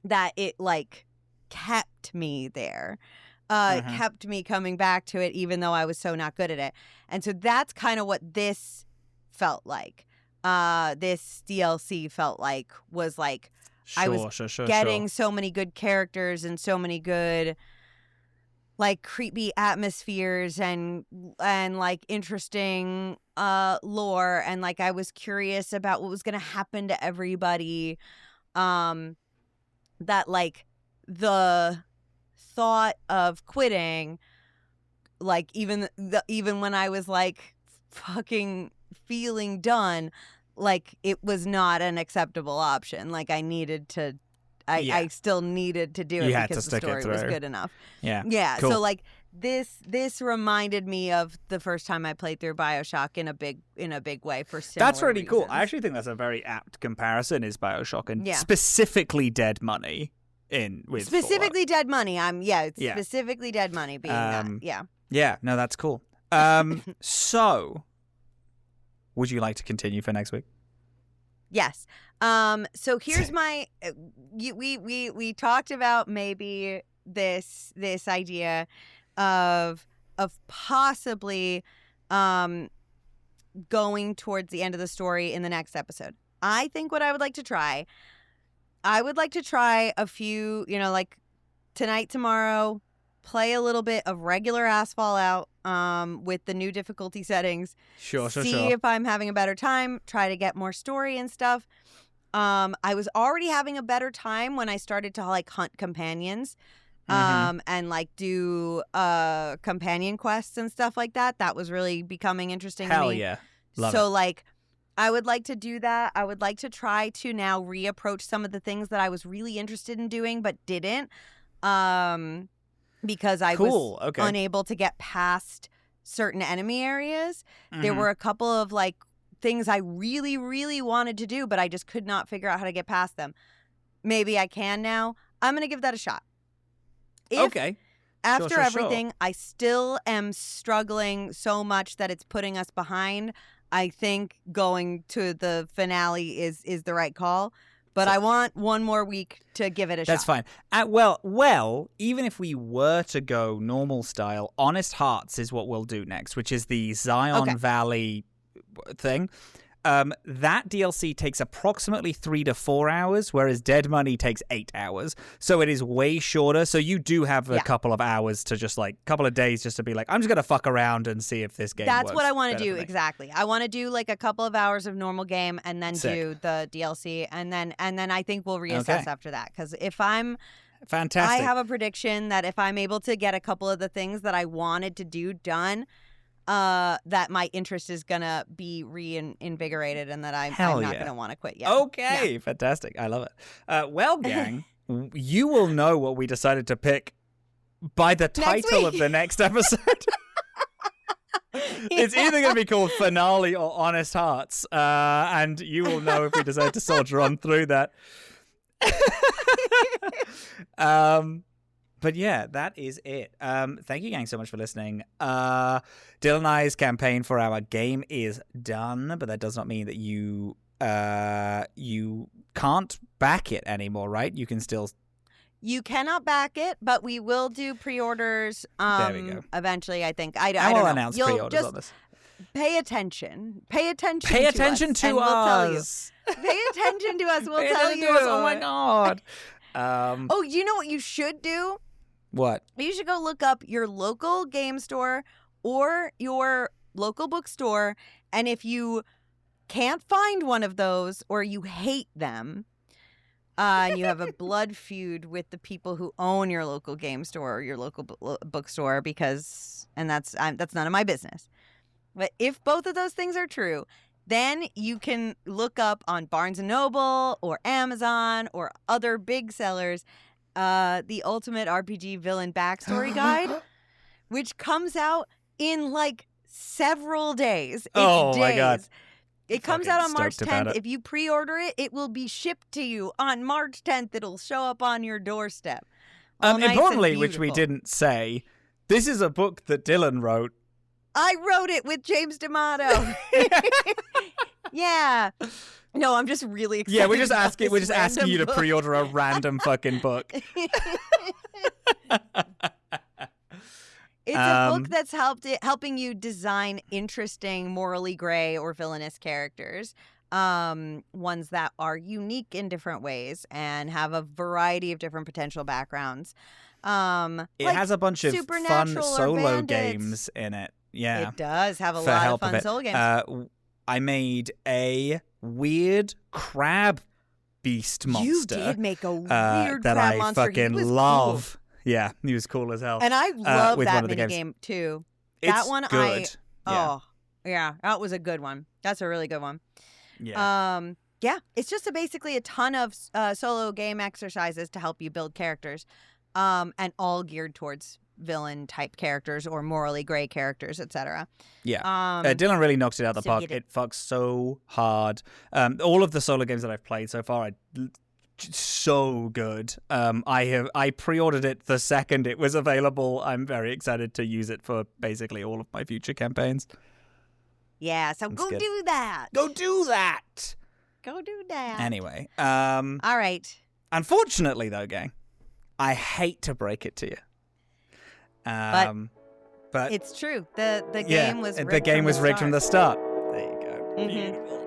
that it like kept me there. Kept me coming back to it, even though I was so not good at it. And so that's kind of what this felt like. This DLC felt like was like I was getting so many good characters and so many good like creepy atmospheres and like interesting lore, and like I was curious about what was going to happen to everybody. That like the thought of quitting, like even when I was like fucking feeling done, like it was not an acceptable option. Like I needed to, I still needed to do it because the story was good enough. Yeah. Cool. So like this reminded me of the first time I played through BioShock in a big way for similar That's really reasons. cool. I actually think that's a very apt comparison. Is BioShock and specifically Dead Money. Specifically Dead Money. Specifically Dead Money being that. Yeah, no, that's cool. So would you like to continue for next week? Yes. So here's my we talked about maybe this idea of possibly going towards the end of the story in the next episode. I think what I would like to try a few, like tonight, tomorrow, play a little bit of regular ass Fallout with the new difficulty settings. Sure. See if I'm having a better time, try to get more story and stuff. I was already having a better time when I started to like hunt companions and like do companion quests and stuff like that. That was really becoming interesting to me. Hell yeah. Love so it. like I would like to do that. I would like to try to now reapproach some of the things that I was really interested in doing but didn't because I was unable to get past certain enemy areas. There were a couple of like things I really, really wanted to do, but I just could not figure out how to get past them. Maybe I can now. I'm going to give that a shot. After everything, I still am struggling so much that it's putting us behind. I think going to the finale is the right call, but I want one more week to give it a shot. That's fine. Well, even if we were to go normal style, Honest Hearts is what we'll do next, which is the Zion Valley thing. That DLC takes approximately 3 to 4 hours, whereas Dead Money takes 8 hours. So it is way shorter. So you do have a couple of hours to just like, couple of days just to be like, I'm just going to fuck around and see if this game That's works what I want to better do, for me. exactly. I want to do like a couple of hours of normal game and then Sick. do the DLC. And then I think we'll reassess after that. Because if I'm... Fantastic. I have a prediction that if I'm able to get a couple of the things that I wanted to do done, that my interest is going to be reinvigorated and that I'm not going to want to quit yet. Okay, fantastic. I love it. Well, gang, you will know what we decided to pick by the title of the next episode. It's either going to be called Finale or Honest Hearts, and you will know if we decide to soldier on through that. But yeah, that is it. Thank you, gang, so much for listening. Dylan and I's campaign for our game is done, but that does not mean that you can't back it anymore, right? You can still. You cannot back it, but we will do pre-orders. There we go. Eventually, I think. I don't will know. announce You'll pre-orders just on this. Pay attention. Pay attention. Pay to attention us, to and we'll tell you. us. Pay attention to us. We'll Pay tell attention you. to us. Oh my god. Oh, you know what you should do? What? You should go look up your local game store or your local bookstore, and if you can't find one of those or you hate them, and you have a blood feud with the people who own your local game store or your local bookstore, that's none of my business. But if both of those things are true, then you can look up on Barnes & Noble or Amazon or other big sellers the Ultimate RPG Villain Backstory Guide, which comes out in like several days. It's my God. It comes out on March Stoked about 10th. it. If you pre-order it, it will be shipped to you on March 10th. It'll show up on your doorstep. All nice and Importantly, which we beautiful. didn't say, this is a book that Dylan wrote. I wrote it with James D'Amato. Yeah. No, I'm just really excited. Yeah, we're just about asking. this We're just asking you to random book. pre-order a random fucking book. It's a book that's helping you design interesting, morally gray or villainous characters. Ones that are unique in different ways and have a variety of different potential backgrounds. It has a bunch of fun Supernatural or solo Bandits. games in it. Yeah, It does have a for lot of help fun it. solo games. I made a weird crab beast monster. You did make a weird that crab I monster. He fucking was love. Yeah, he was cool as hell. Cool. And I love with that one of the games. minigame too. It's that one good. Oh, yeah, that was a good one. That's a really good one. Yeah. Yeah, it's just basically a ton of solo game exercises to help you build characters, and all geared towards villain type characters or morally gray characters, etc. Yeah. Dylan really knocks it out of the so park. get it. It fucks so hard. All of the solo games that I've played so far are so good. I pre-ordered it the second it was available. I'm very excited to use it for basically all of my future campaigns. Yeah, so go good. do that. Go do that. Go do that. Anyway, All right. unfortunately though, gang, I hate to break it to you. But It's true. The yeah, game was rigged the game from was rigged from the start. start. There you go. Mhm. Beautiful.